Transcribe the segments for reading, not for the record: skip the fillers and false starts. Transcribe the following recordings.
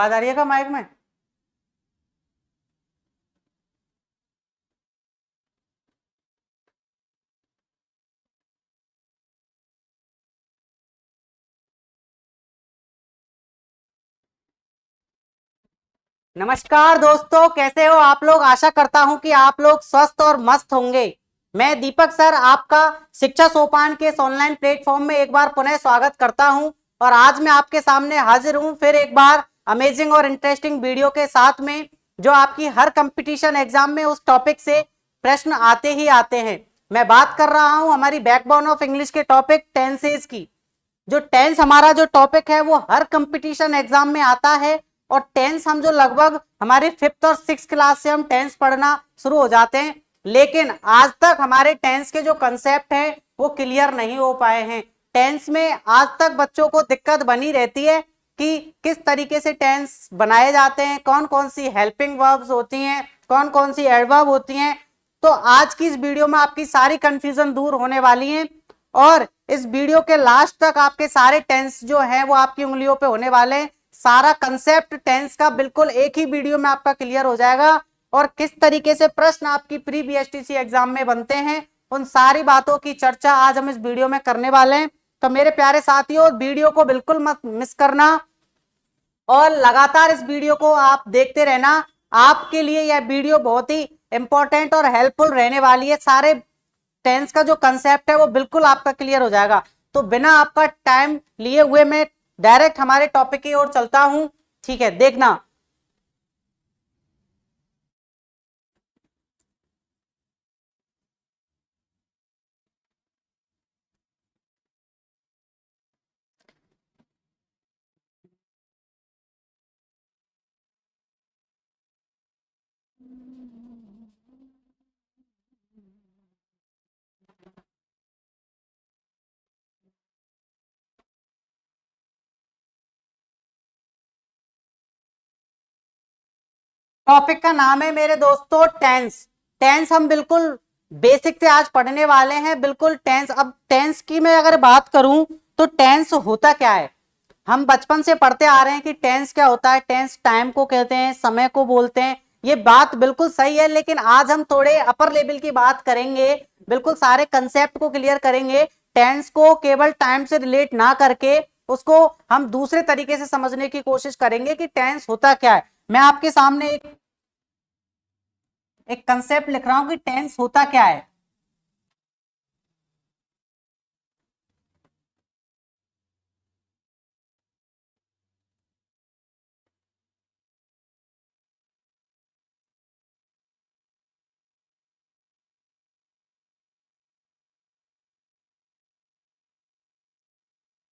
आवाज आ रही है क्या माइक में? नमस्कार दोस्तों, कैसे हो आप लोग? आशा करता हूं कि आप लोग स्वस्थ और मस्त होंगे। मैं दीपक सर आपका शिक्षा सोपान के इस ऑनलाइन प्लेटफॉर्म में एक बार पुनः स्वागत करता हूं। और आज मैं आपके सामने हाजिर हूं फिर एक बार अमेजिंग और इंटरेस्टिंग वीडियो के साथ में, जो आपकी हर कंपटीशन एग्जाम में उस टॉपिक से प्रश्न आते ही आते हैं। मैं बात कर रहा हूं हमारी बैकबोन ऑफ इंग्लिश के टॉपिक टेंसेज की। जो टेंस हमारा जो टॉपिक है वो हर कंपटीशन एग्जाम में आता है। और टेंस हम जो लगभग हमारे 5th और 6th क्लास से हम टेंस पढ़ना शुरू हो जाते हैं, लेकिन आज तक हमारे टेंस के जो कंसेप्ट हैं वो क्लियर नहीं हो पाए हैं। टेंस में आज तक बच्चों को दिक्कत बनी रहती है कि किस तरीके से टेंस बनाए जाते हैं, कौन कौन सी हेल्पिंग वर्ब्स होती हैं, कौन कौन सी एडवर्ब होती हैं। तो आज की इस वीडियो में आपकी सारी कंफ्यूजन दूर होने वाली है। और इस वीडियो के लास्ट तक आपके सारे टेंस जो है वो आपकी उंगलियों पे होने वाले हैं। सारा कंसेप्ट टेंस का बिल्कुल एक ही वीडियो में आपका क्लियर हो जाएगा। और किस तरीके से प्रश्न आपकी प्री बीएसटीसी एग्जाम में बनते हैं, उन सारी बातों की चर्चा आज हम इस वीडियो में करने वाले हैं। तो मेरे प्यारे साथियों, वीडियो को बिल्कुल मत मिस करना और लगातार इस वीडियो को आप देखते रहना। आपके लिए यह वीडियो बहुत ही इंपॉर्टेंट और हेल्पफुल रहने वाली है। सारे टेंस का जो कंसेप्ट है वो बिल्कुल आपका क्लियर हो जाएगा। तो बिना आपका टाइम लिए हुए मैं डायरेक्ट हमारे टॉपिक की ओर चलता हूं। ठीक है, देखना। टॉपिक का नाम है मेरे दोस्तों टेंस। टेंस हम बिल्कुल बेसिक से आज पढ़ने वाले हैं। बिल्कुल टेंस। अब टेंस की मैं अगर बात करूं तो टेंस होता क्या है? हम बचपन से पढ़ते आ रहे हैं कि टेंस क्या होता है। टेंस टाइम को कहते हैं, समय को बोलते हैं। ये बात बिल्कुल सही है, लेकिन आज हम थोड़े अपर लेवल की बात करेंगे। बिल्कुल सारे कंसेप्ट को क्लियर करेंगे। टेंस को केवल टाइम से रिलेट ना करके उसको हम दूसरे तरीके से समझने की कोशिश करेंगे कि टेंस होता क्या है। मैं आपके सामने एक कंसेप्ट लिख रहा हूं कि टेंस होता क्या है।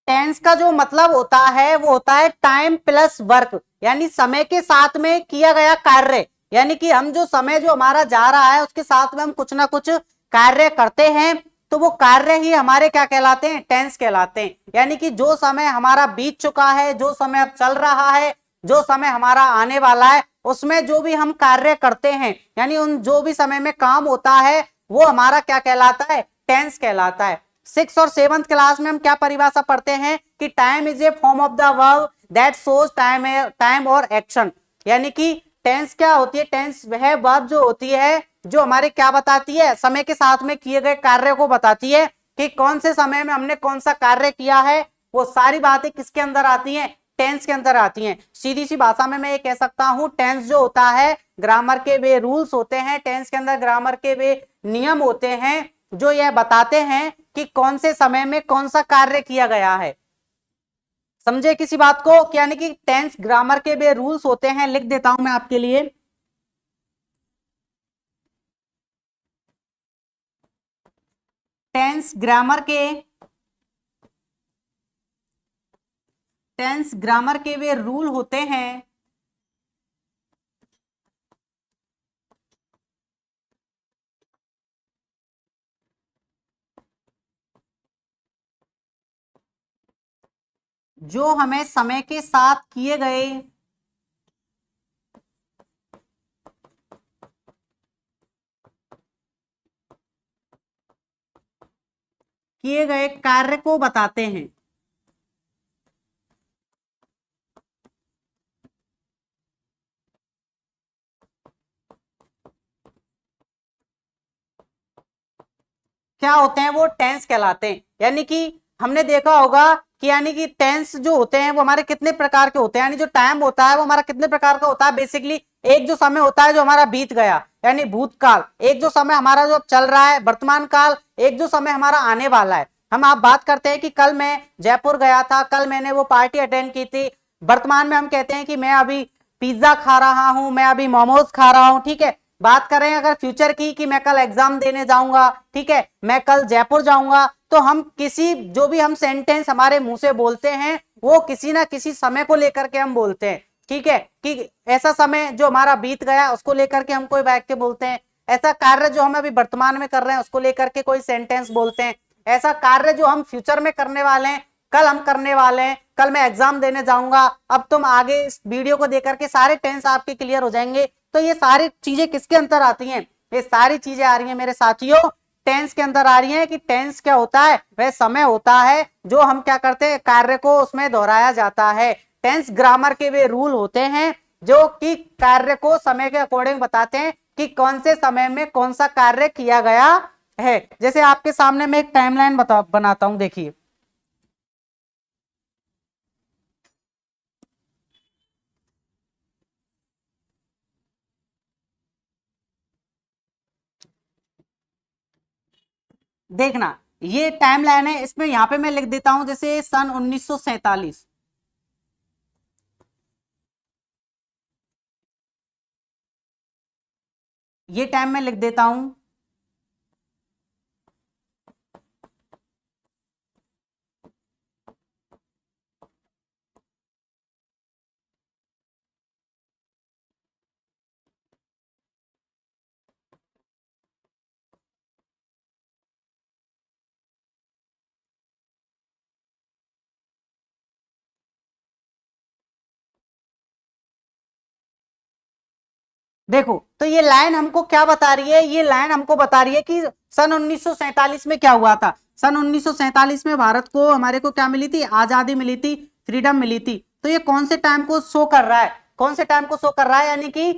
टेंस का जो मतलब होता है वो होता है टाइम प्लस वर्क, यानी समय के साथ में किया गया कार्य। यानी कि हम जो समय जो हमारा जा रहा है उसके साथ में हम कुछ ना कुछ कार्य करते हैं, तो वो कार्य ही हमारे क्या कहलाते हैं? टेंस कहलाते हैं। यानी कि जो समय हमारा बीत चुका है, जो समय अब चल रहा है, जो समय हमारा आने वाला है, उसमें जो भी हम कार्य करते हैं, यानी उन जो भी समय में काम होता है वो हमारा क्या कहलाता है? टेंस कहलाता है। 6th और 7th क्लास में हम क्या परिभाषा पढ़ते हैं कि time is a form of the verb that shows time, time और एक्शन। यानी कि टेंस क्या होती है? टेंस वह वर्ब जो होती है जो हमारे क्या बताती है? समय के साथ में किए गए कार्य को बताती है कि कौन से समय में हमने कौन सा कार्य किया है। वो सारी बातें किसके अंदर आती हैं? टेंस के अंदर आती हैं। सीधी सी भाषा में मैं ये कह सकता हूं, टेंस जो होता है ग्रामर के वे रूल्स होते हैं। टेंस के अंदर ग्रामर के वे नियम होते हैं जो यह बताते हैं कि कौन से समय में कौन सा कार्य किया गया है। समझे किसी बात को? यानी कि टेंस ग्रामर के वे रूल्स होते हैं। लिख देता हूं मैं आपके लिए। टेंस ग्रामर के टेंस ग्रामर के वे रूल होते हैं जो हमें समय के साथ किए गए कार्य को बताते हैं। क्या होते हैं, वो टेंस कहलाते हैं। यानी कि हमने देखा होगा कि यानी कि टेंस जो होते हैं वो हमारे कितने प्रकार के होते हैं, यानी जो टाइम होता है वो हमारा कितने प्रकार का होता है। बेसिकली एक जो समय होता है जो हमारा बीत गया यानी भूतकाल, एक जो समय हमारा जो चल रहा है वर्तमान काल, एक जो समय हमारा आने वाला है। हम आप बात करते हैं कि कल मैं जयपुर गया था, कल मैंने वो पार्टी अटेंड की थी। वर्तमान में हम कहते हैं कि मैं अभी पिज्जा खा रहा हूं, मैं अभी मोमोज खा रहा हूं, ठीक है। बात करें अगर फ्यूचर की कि मैं कल एग्जाम देने जाऊंगा, ठीक है, मैं कल जयपुर जाऊंगा, तो हम किसी जो भी हम सेंटेंस हमारे मुंह से बोलते हैं वो किसी ना किसी समय को लेकर के हम बोलते हैं, ठीक है, कि ऐसा समय जो हमारा बीत गया उसको लेकर के हम कोई वाक्य बोलते हैं। ऐसा कार्य जो हम अभी वर्तमान में कर रहे हैं उसको लेकर के कोई सेंटेंस बोलते हैं। ऐसा कार्य जो हम फ्यूचर में करने वाले हैं, कल हम करने वाले हैं, कल मैं एग्जाम देने जाऊंगा। अब तुम आगे इस वीडियो को देख करके सारे टेंस आपके क्लियर हो जाएंगे। तो ये सारी चीजें किसके अंदर आती हैं, ये सारी चीजें आ रही हैं मेरे साथियों टेंस के अंदर आ रही है। कि टेंस क्या होता है, वह समय होता है जो हम क्या करते हैं, कार्य को उसमें दोहराया जाता है। टेंस ग्रामर के वे रूल होते हैं जो कि कार्य को समय के अकॉर्डिंग बताते हैं कि कौन से समय में कौन सा कार्य किया गया है। जैसे आपके सामने मैं एक टाइमलाइन बनाता हूं, देखिए। देखना, ये टाइमलाइन है, इसमें यहां पे मैं लिख देता हूं जैसे सन 1947, ये टाइम मैं लिख देता हूं। देखो तो ये लाइन हमको क्या बता रही है, ये लाइन हमको बता रही है कि सन 1947 में क्या हुआ था। सन 1947 में भारत को, हमारे को क्या मिली थी, आजादी मिली थी, फ्रीडम मिली थी। तो ये कौन से टाइम को शो कर रहा है, कौन से टाइम को शो कर रहा है, यानी कि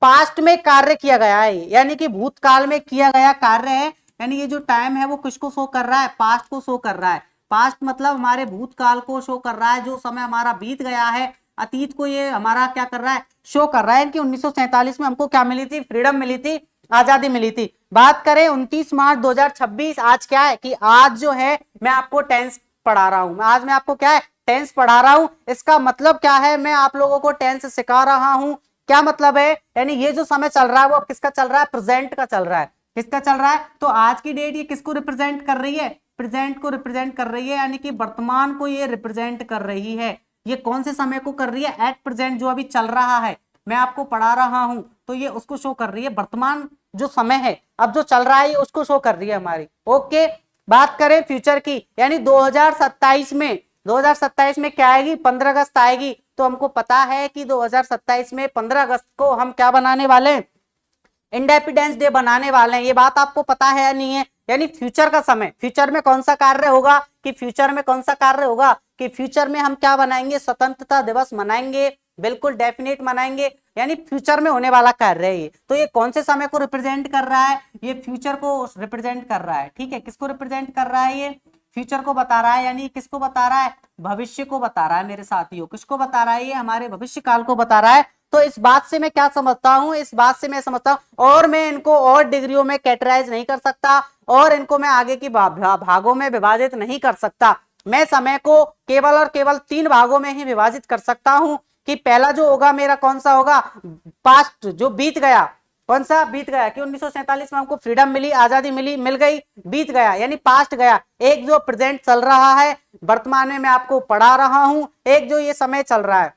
पास्ट में कार्य किया गया है, यानी कि भूतकाल में किया गया कार्य है। यानी ये जो टाइम है वो किसको शो कर रहा है, पास्ट को शो कर रहा है। पास्ट मतलब हमारे भूतकाल को शो कर रहा है, जो समय हमारा बीत गया है, अतीत को ये हमारा क्या कर रहा है, शो कर रहा है कि 1947 में हमको क्या मिली थी, फ्रीडम मिली थी, आजादी मिली थी। बात करें 29 मार्च 2026, आज क्या है कि आज जो है मैं आपको टेंस पढ़ा रहा हूं, आज मैं आपको क्या है, टेंस पढ़ा रहा हूं। इसका मतलब क्या है, मैं आप लोगों को टेंस सिखा रहा हूं। क्या मतलब है, यानी ये जो समय चल रहा है वो किसका चल रहा है, प्रेजेंट का चल रहा है। किसका चल रहा है, तो आज की डेट ये किसको रिप्रेजेंट कर रही है, प्रेजेंट को रिप्रेजेंट कर रही है, यानी कि वर्तमान को ये रिप्रेजेंट कर रही है। ये कौन से समय को कर रही है, एट प्रेजेंट जो अभी चल रहा है, मैं आपको पढ़ा रहा हूं, तो ये उसको शो कर रही है। वर्तमान जो समय है अब जो चल रहा है ये उसको शो कर रही है हमारी। ओके, बात करें फ्यूचर की, यानी 2027 में, 2027 में क्या आएगी, 15 अगस्त आएगी। तो हमको पता है कि 2027 में 15 अगस्त को हम क्या बनाने वाले हैं, इंडिपेंडेंस डे बनाने वाले हैं। ये बात आपको पता है या नहीं है, यानी फ्यूचर का समय, फ्यूचर में कौन सा कार्य होगा, कि फ्यूचर में कौन सा कार्य होगा, कि फ्यूचर में हम क्या बनाएंगे, स्वतंत्रता दिवस मनाएंगे, बिल्कुल डेफिनेट मनाएंगे। यानी फ्यूचर में होने वाला कार्य है ये। तो ये कौन से समय को रिप्रेजेंट कर रहा है, ये फ्यूचर को रिप्रेजेंट कर रहा है, ठीक है। किसको रिप्रेजेंट कर रहा है, ये फ्यूचर को बता रहा है, यानी किसको बता रहा है, भविष्य को बता रहा है मेरे साथियों। किसको बता रहा है, ये हमारे भविष्य काल को बता रहा है। तो इस बात से मैं क्या समझता हूं, इस बात से मैं समझता हूं, और मैं इनको और डिग्रियों में कैटेगराइज नहीं कर सकता, और इनको मैं आगे की भागों में विभाजित नहीं कर सकता। मैं समय को केवल और केवल 3 भागों में ही विभाजित कर सकता हूं। कि पहला जो होगा मेरा कौन सा होगा, पास्ट जो बीत गया, कौन सा बीत गया, कि 1947 में हमको फ्रीडम मिली, आजादी मिली, मिल गई, बीत गया यानी पास्ट गया। एक जो प्रेजेंट चल रहा है, वर्तमान में मैं आपको पढ़ा रहा हूं, एक जो ये समय चल रहा है,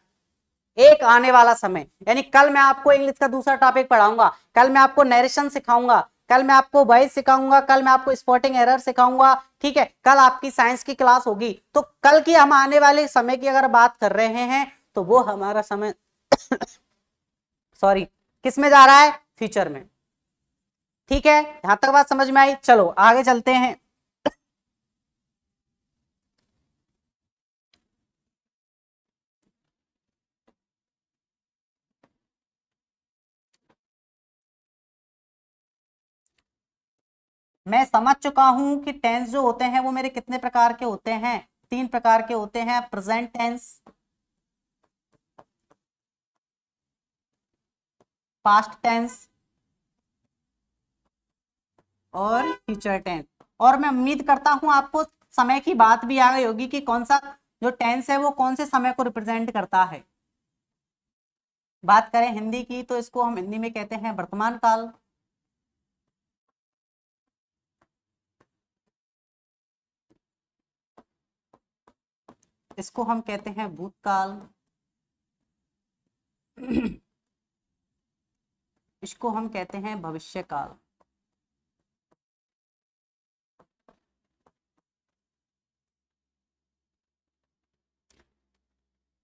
एक आने वाला समय, यानी कल मैं आपको इंग्लिश का दूसरा टॉपिक पढ़ाऊंगा, कल मैं आपको नरेशन सिखाऊंगा, कल मैं आपको वॉइस सिखाऊंगा, कल मैं आपको स्पॉटिंग एरर सिखाऊंगा, ठीक है। कल आपकी साइंस की क्लास होगी। तो कल की हम आने वाले समय की अगर बात कर रहे हैं तो वो हमारा समय सॉरी किस में जा रहा है, फ्यूचर में। ठीक है, यहां तक बात समझ में आई, चलो आगे चलते हैं। मैं समझ चुका हूं कि टेंस जो होते हैं वो मेरे कितने प्रकार के होते हैं, 3 प्रकार के होते हैं, प्रेजेंट टेंस, पास्ट टेंस और फ्यूचर टेंस। और मैं उम्मीद करता हूं आपको समय की बात भी आ गई होगी कि कौन सा जो टेंस है वो कौन से समय को रिप्रेजेंट करता है। बात करें हिंदी की तो इसको हम हिंदी में कहते हैं वर्तमान काल, इसको हम कहते हैं भूतकाल, इसको हम कहते हैं भविष्य काल।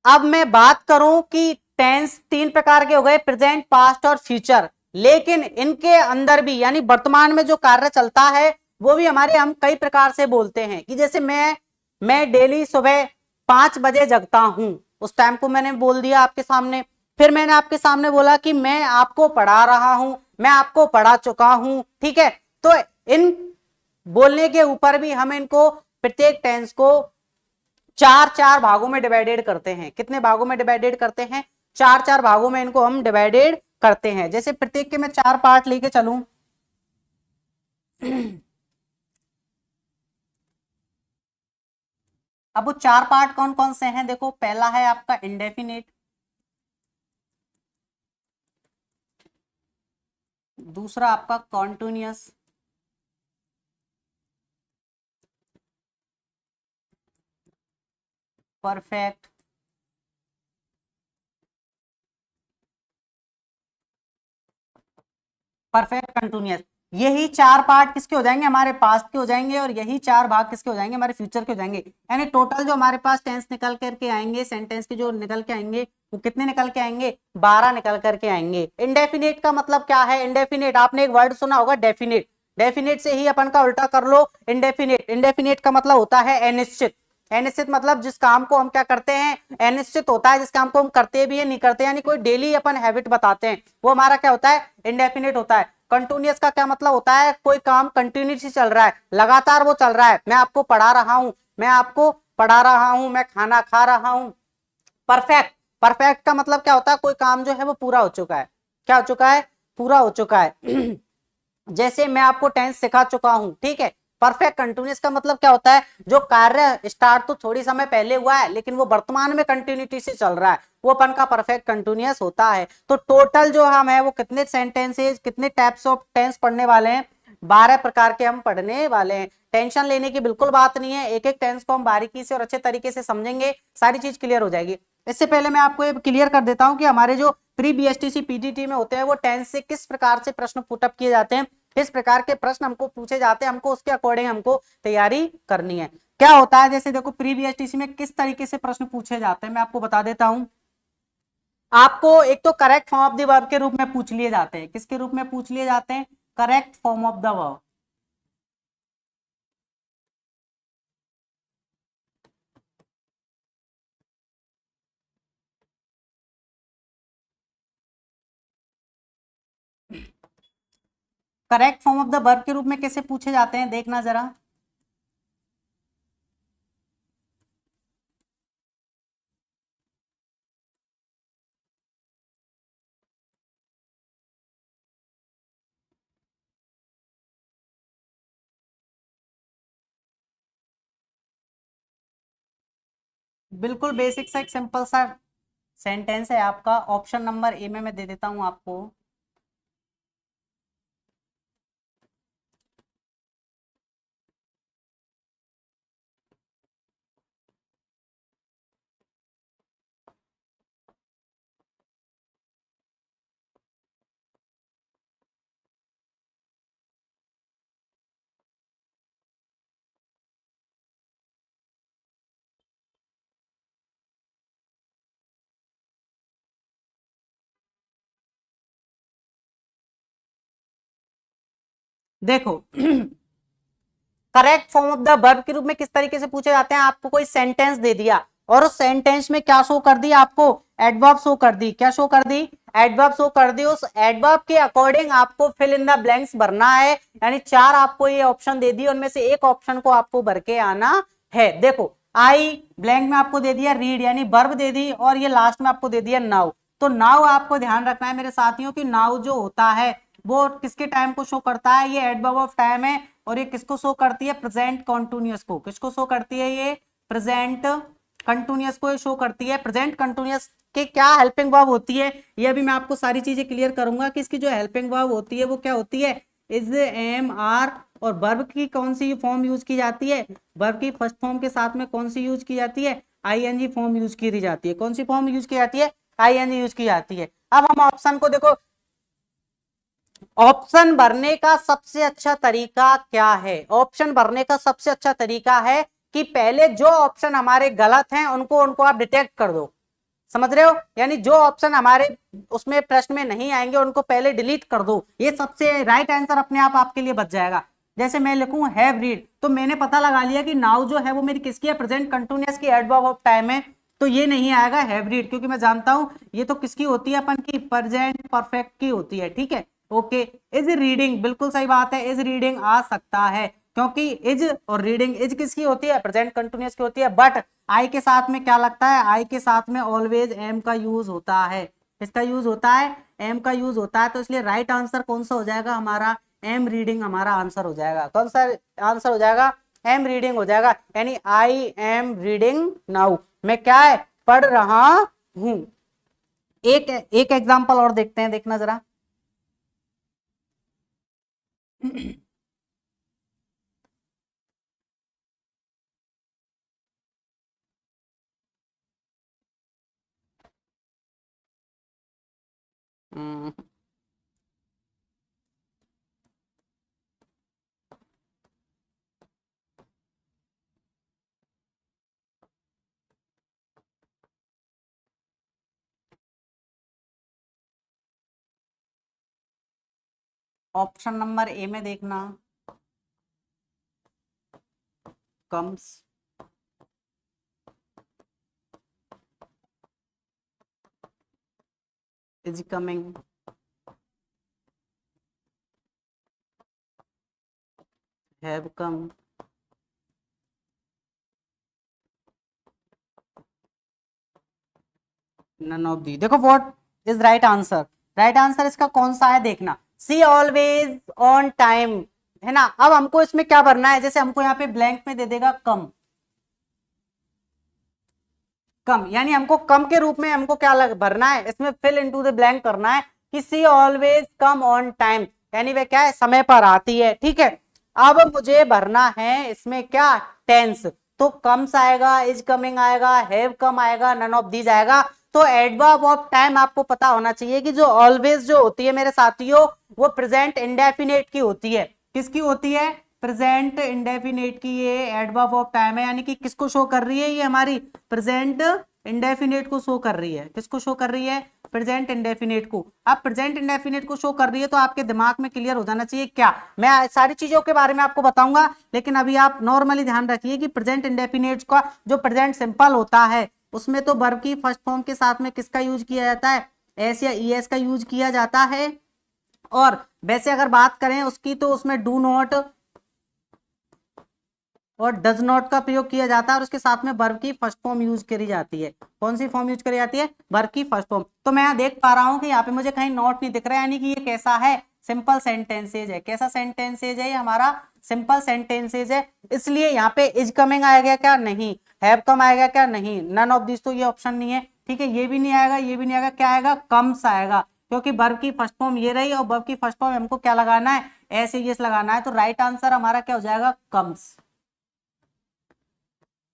अब मैं बात करूं कि टेंस 3 प्रकार के हो गए, प्रेजेंट, पास्ट और फ्यूचर, लेकिन इनके अंदर भी यानी वर्तमान में जो कार्य चलता है वो भी हमारे हम कई प्रकार से बोलते हैं कि जैसे मैं डेली सुबह 5 बजे जगता हूं, उस टाइम को मैंने बोल दिया आपके सामने। फिर मैंने आपके सामने बोला कि मैं आपको पढ़ा रहा हूं, मैं आपको पढ़ा चुका हूं, ठीक है। तो इन बोलने के ऊपर भी हम इनको प्रत्येक टेंस को 4-4 भागों में डिवाइडेड करते हैं। कितने भागों में डिवाइडेड करते हैं? 4-4 भागों में इनको हम डिवाइडेड करते हैं। जैसे प्रत्येक के मैं 4 पार्ट लेके चलूं, अब वो 4 पार्ट कौन कौन से हैं? देखो, पहला है आपका इंडेफिनेट, दूसरा आपका कॉन्टिन्यूअस, परफेक्ट, परफेक्ट कंटिन्यूअस। यही 4 पार्ट किसके हो जाएंगे? हमारे पास्ट के हो जाएंगे, और यही 4 भाग किसके हो जाएंगे? हमारे फ्यूचर के हो जाएंगे। यानी टोटल जो हमारे पास टेंस निकल करके आएंगे, सेंटेंस के जो निकल के आएंगे, वो कितने निकल के आएंगे? 12 निकल करके आएंगे। इंडेफिनेट का मतलब क्या है? इंडेफिनेट आपने एक वर्ड सुना होगा, डेफिनेट। डेफिनेट से ही अपन का उल्टा कर लो, इंडेफिनेट। इंडेफिनेट का मतलब होता है अनिश्चित। अनिश्चित मतलब जिस काम को हम क्या करते हैं, अनिश्चित होता है, जिस काम को हम करते भी है नहीं करते, यानी कोई डेली अपन हैबिट बताते हैं, वो हमारा क्या होता है? इंडेफिनेट होता है। कंटिन्यूअस का क्या मतलब होता है? कोई काम कंटिन्यूसली चल रहा है, लगातार वो चल रहा है। मैं आपको पढ़ा रहा हूं, मैं आपको पढ़ा रहा हूं, मैं खाना खा रहा हूं। परफेक्ट, परफेक्ट का मतलब क्या होता है? कोई काम जो है वो पूरा हो चुका है। क्या हो चुका है? पूरा हो चुका है। जैसे मैं आपको टेंस सिखा चुका हूं, ठीक है। परफेक्ट कंटिन्यूस का मतलब क्या होता है? जो कार्य स्टार्ट तो थोड़ी समय पहले हुआ है, लेकिन वो वर्तमान में कंटिन्यूटी से चल रहा है, वो अपन का परफेक्ट कंटिन्यूस होता है। तो टोटल जो हम है वो कितने सेंटेंसेस, कितने टाइप्स ऑफ टेंस पढ़ने वाले हैं? 12 प्रकार के हम पढ़ने वाले हैं। टेंशन लेने की बिल्कुल बात नहीं है, एक एक टेंस को हम बारीकी से और अच्छे तरीके से समझेंगे, सारी चीज क्लियर हो जाएगी। इससे पहले मैं आपको ये क्लियर कर देता हूं कि हमारे जो प्री बीएसटीसी पीटीटी में होते हैं वो टेंस से किस प्रकार से प्रश्न पुटअप किए जाते हैं, किस प्रकार के प्रश्न हमको पूछे जाते हैं, हमको उसके अकॉर्डिंग हमको तैयारी करनी है। क्या होता है, जैसे देखो प्री बीएसटीसी में किस तरीके से प्रश्न पूछे जाते हैं मैं आपको बता देता हूं। आपको एक तो correct form of the verb के रूप में पूछ लिए जाते हैं। किसके रूप में पूछ लिए जाते हैं? Correct form of the verb. Correct form of the verb के रूप में कैसे पूछे जाते हैं, देखना जरा। बिल्कुल बेसिक सा एक सिंपल सा सेंटेंस है आपका, ऑप्शन नंबर ए में मैं दे देता हूं आपको। देखो, correct form of the verb के रूप में किस तरीके से पूछे जाते हैं? आपको कोई सेंटेंस दे दिया और उस सेंटेंस में क्या शो कर दी? आपको एडवर्ब शो कर दी। क्या शो कर दी? एडवर्ब शो कर दी, उस एडवर्ब के अकॉर्डिंग आपको फिल इन द ब्लैंक्स भरना है। यानी 4 आपको ये ऑप्शन दे दी, उनमें से एक ऑप्शन को आपको भर के आना है। देखो आई ब्लैंक में आपको दे दिया रीड यानी वर्ब दे दी, और ये लास्ट में आपको दे दिया नाउ। तो नाउ आपको ध्यान रखना है मेरे साथियों की नाउ जो होता है वो किसके टाइम को शो करता है, ये एडवर्ब ऑफ टाइम है, और ये किसको शो करती है, प्रेजेंट कॉन्टिन्यूअस को। किसको शो करती है, ये प्रेजेंट कंटिन्यूअस को शो करती है। प्रेजेंट कंटिन्यूअस के क्या हेल्पिंग वर्ब होती है, ये अभी मैं आपको सारी चीजें क्लियर करूंगा कि इसकी जो हेल्पिंग वर्ब होती है वो क्या होती है, इज, एम, आर। और वर्ब की कौन सी फॉर्म यूज की जाती है, वर्ब की फर्स्ट फॉर्म के साथ में कौन सी यूज की जाती है, आईएनजी फॉर्म यूज की जाती है। कौन सी फॉर्म यूज की जाती है, आईएनजी यूज की जाती है। अब हम ऑप्शन को देखो, ऑप्शन भरने का सबसे अच्छा तरीका क्या है, ऑप्शन भरने का सबसे अच्छा तरीका है कि पहले जो ऑप्शन हमारे गलत हैं उनको उनको आप डिटेक्ट कर दो। समझ रहे हो, यानी जो ऑप्शन हमारे उसमें प्रश्न में नहीं आएंगे उनको पहले डिलीट कर दो, ये सबसे राइट आंसर अपने आप आपके लिए बच जाएगा। जैसे मैं लिखूं हैव रीड, तो मैंने पता लगा लिया कि नाउ जो है वो मेरी किसकी है, प्रेजेंट कंटिन्यूअस की एडवर्ब ऑफ टाइम है, तो ये नहीं आएगा हैव रीड, क्योंकि मैं जानता हूं ये तो किसकी होती है, अपन की प्रेजेंट परफेक्ट की होती है। ठीक है, ओके। इज रीडिंग, बिल्कुल सही बात है, इज रीडिंग आ सकता है, क्योंकि इज और रीडिंग, इज किसकी होती है, प्रेजेंट कंटिन्यूअस की होती है। बट आई के साथ में क्या लगता है, आई के साथ में ऑलवेज एम का यूज होता है। इसका यूज होता है, एम का यूज होता है, तो इसलिए राइट आंसर कौन सा हो जाएगा हमारा, एम रीडिंग हमारा आंसर हो जाएगा। कौन सा आंसर हो जाएगा, एम रीडिंग हो जाएगा। यानी आई एम रीडिंग नाउ, मैं क्या है, पढ़ रहा हूं। एक एक एग्जांपल और देखते हैं, देखना जरा। ऑप्शन नंबर ए में देखना, comes, is coming, have come, none of the. देखो what is right answer, right answer इसका कौन सा है देखना, सी ऑलवेज ऑन टाइम, है ना। अब हमको इसमें क्या भरना है, जैसे हमको यहाँ पे ब्लैंक में दे देगा कम, कम यानी हमको कम के रूप में हमको क्या भरना है, इसमें फिल इनटू द ब्लैंक करना है कि सी ऑलवेज कम ऑन टाइम, यानी वे क्या है, समय पर आती है। ठीक है, अब मुझे भरना है इसमें क्या, टेंस, तो कम्स आएगा, इज कमिंग आएगा, हैव कम आएगा, नन ऑफ दीज आएगा। तो एडवर्ब ऑफ टाइम आपको पता होना चाहिए कि जो ऑलवेज जो होती है मेरे साथियों, वो प्रेजेंट इंडेफिनेट की होती है। किसकी होती है, प्रेजेंट इंडेफिनेट की ये एडवर्ब ऑफ टाइम है, यानी कि किसको शो कर रही है, ये हमारी प्रेजेंट इंडेफिनेट को शो कर रही है। किसको शो कर रही है, प्रेजेंट इंडेफिनेट को। अब प्रेजेंट इंडेफिनेट को शो कर रही है तो आपके दिमाग में क्लियर हो जाना चाहिए क्या, मैं सारी चीजों के बारे में आपको बताऊंगा, लेकिन अभी आप नॉर्मली ध्यान रखिए कि प्रेजेंट इंडेफिनेट का जो प्रेजेंट सिंपल होता है उसमें तो वर्ब की फर्स्ट फॉर्म के साथ में किसका यूज किया जाता है, एस या ईएस का यूज किया जाता है। और वैसे अगर बात करें उसकी तो उसमें डू नॉट और डज नॉट का प्रयोग किया जाता है, और उसके साथ में वर्ब की फर्स्ट फॉर्म यूज करी जाती है। कौन सी फॉर्म यूज करी जाती है, वर्ब की फर्स्ट फॉर्म। तो मैं यहाँ देख पा रहा हूं कि यहाँ पे मुझे कहीं नॉट नहीं दिख रहा है, यानी कि ये कैसा है, सिंपल सेंटेंसेज है। कैसा सेंटेंसेज है ये हमारा, सिंपल सेंटेंसेज है। इसलिए यहाँ पे इज कमिंग आएगा क्या, नहीं। हैव कम आएगा क्या, नहीं। नन ऑफ दिस, तो ये ऑप्शन नहीं है। ठीक है, ये भी नहीं आएगा, ये भी नहीं आएगा, क्या आएगा, कम्स आएगा, क्योंकि वर्ब की फर्स्ट फॉर्म ये रही, और वर्ब की फर्स्ट फॉर्म हमको क्या लगाना है, ऐसे ये लगाना है। तो राइट आंसर हमारा क्या हो जाएगा, कम्स।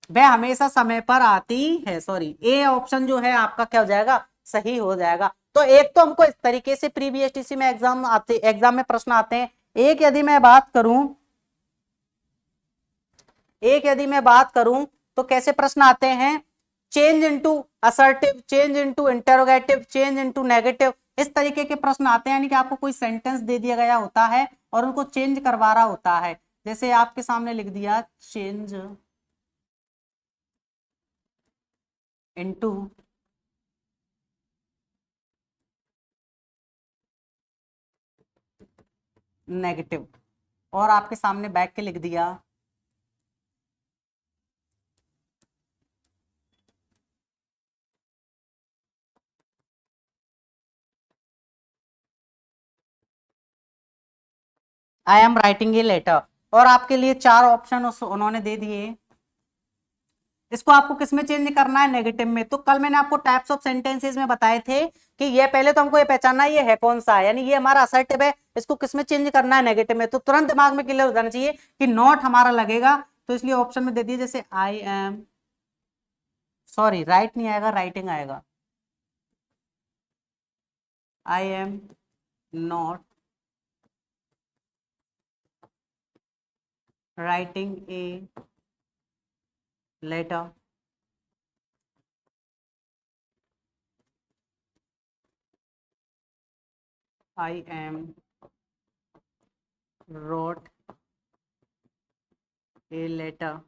वह हमेशा समय पर आती है, सॉरी, ए ऑप्शन जो है आपका क्या हो जाएगा, सही हो जाएगा। तो एक तो हमको इस तरीके से प्री बीएसटीसी में एग्जाम में प्रश्न आते हैं। एक यदि मैं बात करूं, एक यदि मैं बात करूं तो कैसे प्रश्न आते हैं, change into assertive, change into interrogative, change into negative, इस तरीके के प्रश्न आते हैं। यानी कि आपको कोई सेंटेंस दे दिया गया होता है और उनको चेंज करवा रहा होता है। जैसे आपके सामने लिख दिया, चेंज इनटू नेगेटिव, और आपके सामने बैक के लिख दिया। I am writing a letter, और आपके लिए 4 ऑप्शन उन्होंने दे दिए। इसको आपको किस में चेंज करना है? नेगेटिव में। तो कल मैंने आपको टाइप्स ऑफ सेंटेंसेस में बताए थे कि ये पहले तो हमको ये पहचानना है ये है कौन सा है, यानी ये हमारा असर्टिव है, इसको किस में चेंज करना है? नेगेटिव में। तो तुरंत दिमाग में क्लियर हो जाना चाहिए कि नॉट हमारा लगेगा, तो इसलिए ऑप्शन में दे दिए, जैसे आई एम, सॉरी राइट नहीं आएगा, राइटिंग आएगा। I am not writing a letter, I am wrote a letter,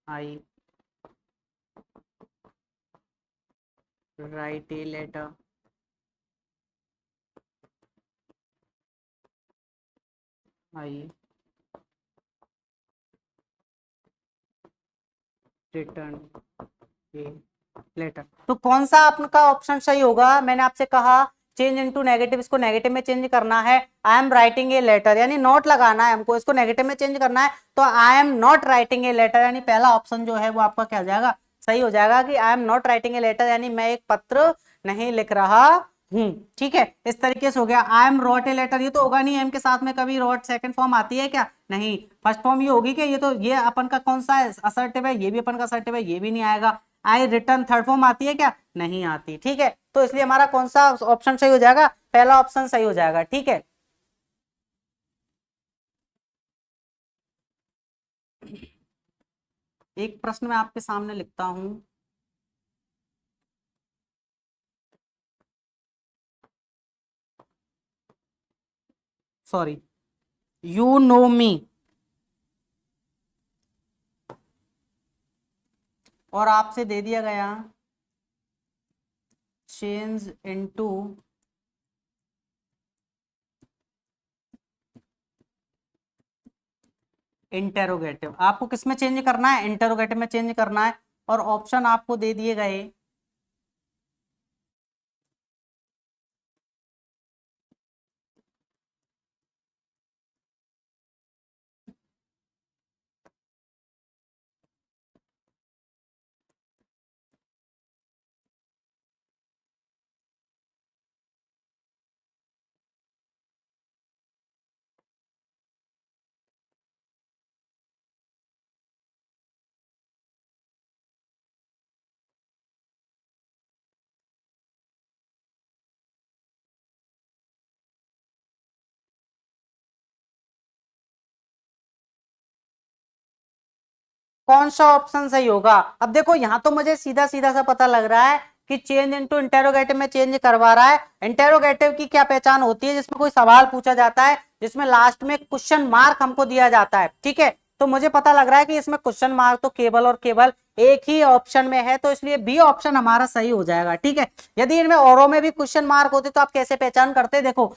I write a letter, I return a letter. तो कौन सा आपका ऑप्शन सही होगा? मैंने आपसे कहा चेंज इनटू नेगेटिव, इसको नेगेटिव में चेंज करना है। I am writing a letter, यानी नॉट लगाना है हमको, इसको नेगेटिव में चेंज करना है, तो I am not writing a letter, यानी पहला ऑप्शन जो है वो आपका क्या हो जाएगा? सही हो जाएगा कि I am not writing a letter, यानी मैं एक पत्र नहीं लिख रहा हूं। ठीक है, इस तरीके से हो गया। I am wrote a letter, ये तो होगा नहीं, एम के साथ में कभी रोट सेकंड फॉर्म आती है क्या? नहीं, फर्स्ट फॉर्म ये होगी कि ये तो ये अपन का कौन सा है? असर्टिव है, ये भी अपन का असर्टिव है, ये भी नहीं आएगा। आई रिटर्न थर्ड फॉर्म आती है क्या? नहीं आती। ठीक है, तो इसलिए हमारा कौन सा ऑप्शन सही हो जाएगा? पहला ऑप्शन सही हो जाएगा। ठीक है, एक प्रश्न मैं आपके सामने लिखता हूं। सॉरी, यू नो मी, और आपसे दे दिया गया चेंज इनटू इंटेरोगेटिव। आपको किस में चेंज करना है? इंटेरोगेटिव में चेंज करना है, और ऑप्शन आपको दे दिए गए। कौन सा ऑप्शन सही होगा? अब देखो यहां तो मुझे सीधा सीधा सा पता लग रहा है कि चेंज इनटू इंटेरोगेटिव में चेंज करवा रहा है। इंटेरोगेटिव की क्या पहचान होती है? जिसमें कोई सवाल पूछा जाता है, जिसमें लास्ट में क्वेश्चन मार्क हमको दिया जाता है। ठीक है, तो मुझे पता लग रहा है कि इसमें क्वेश्चन मार्क तो केवल और केवल एक ही ऑप्शन में है, तो इसलिए बी ऑप्शन हमारा सही हो जाएगा। ठीक है, यदि इनमें औरों में भी क्वेश्चन मार्क होते तो आप कैसे पहचान करते? देखो,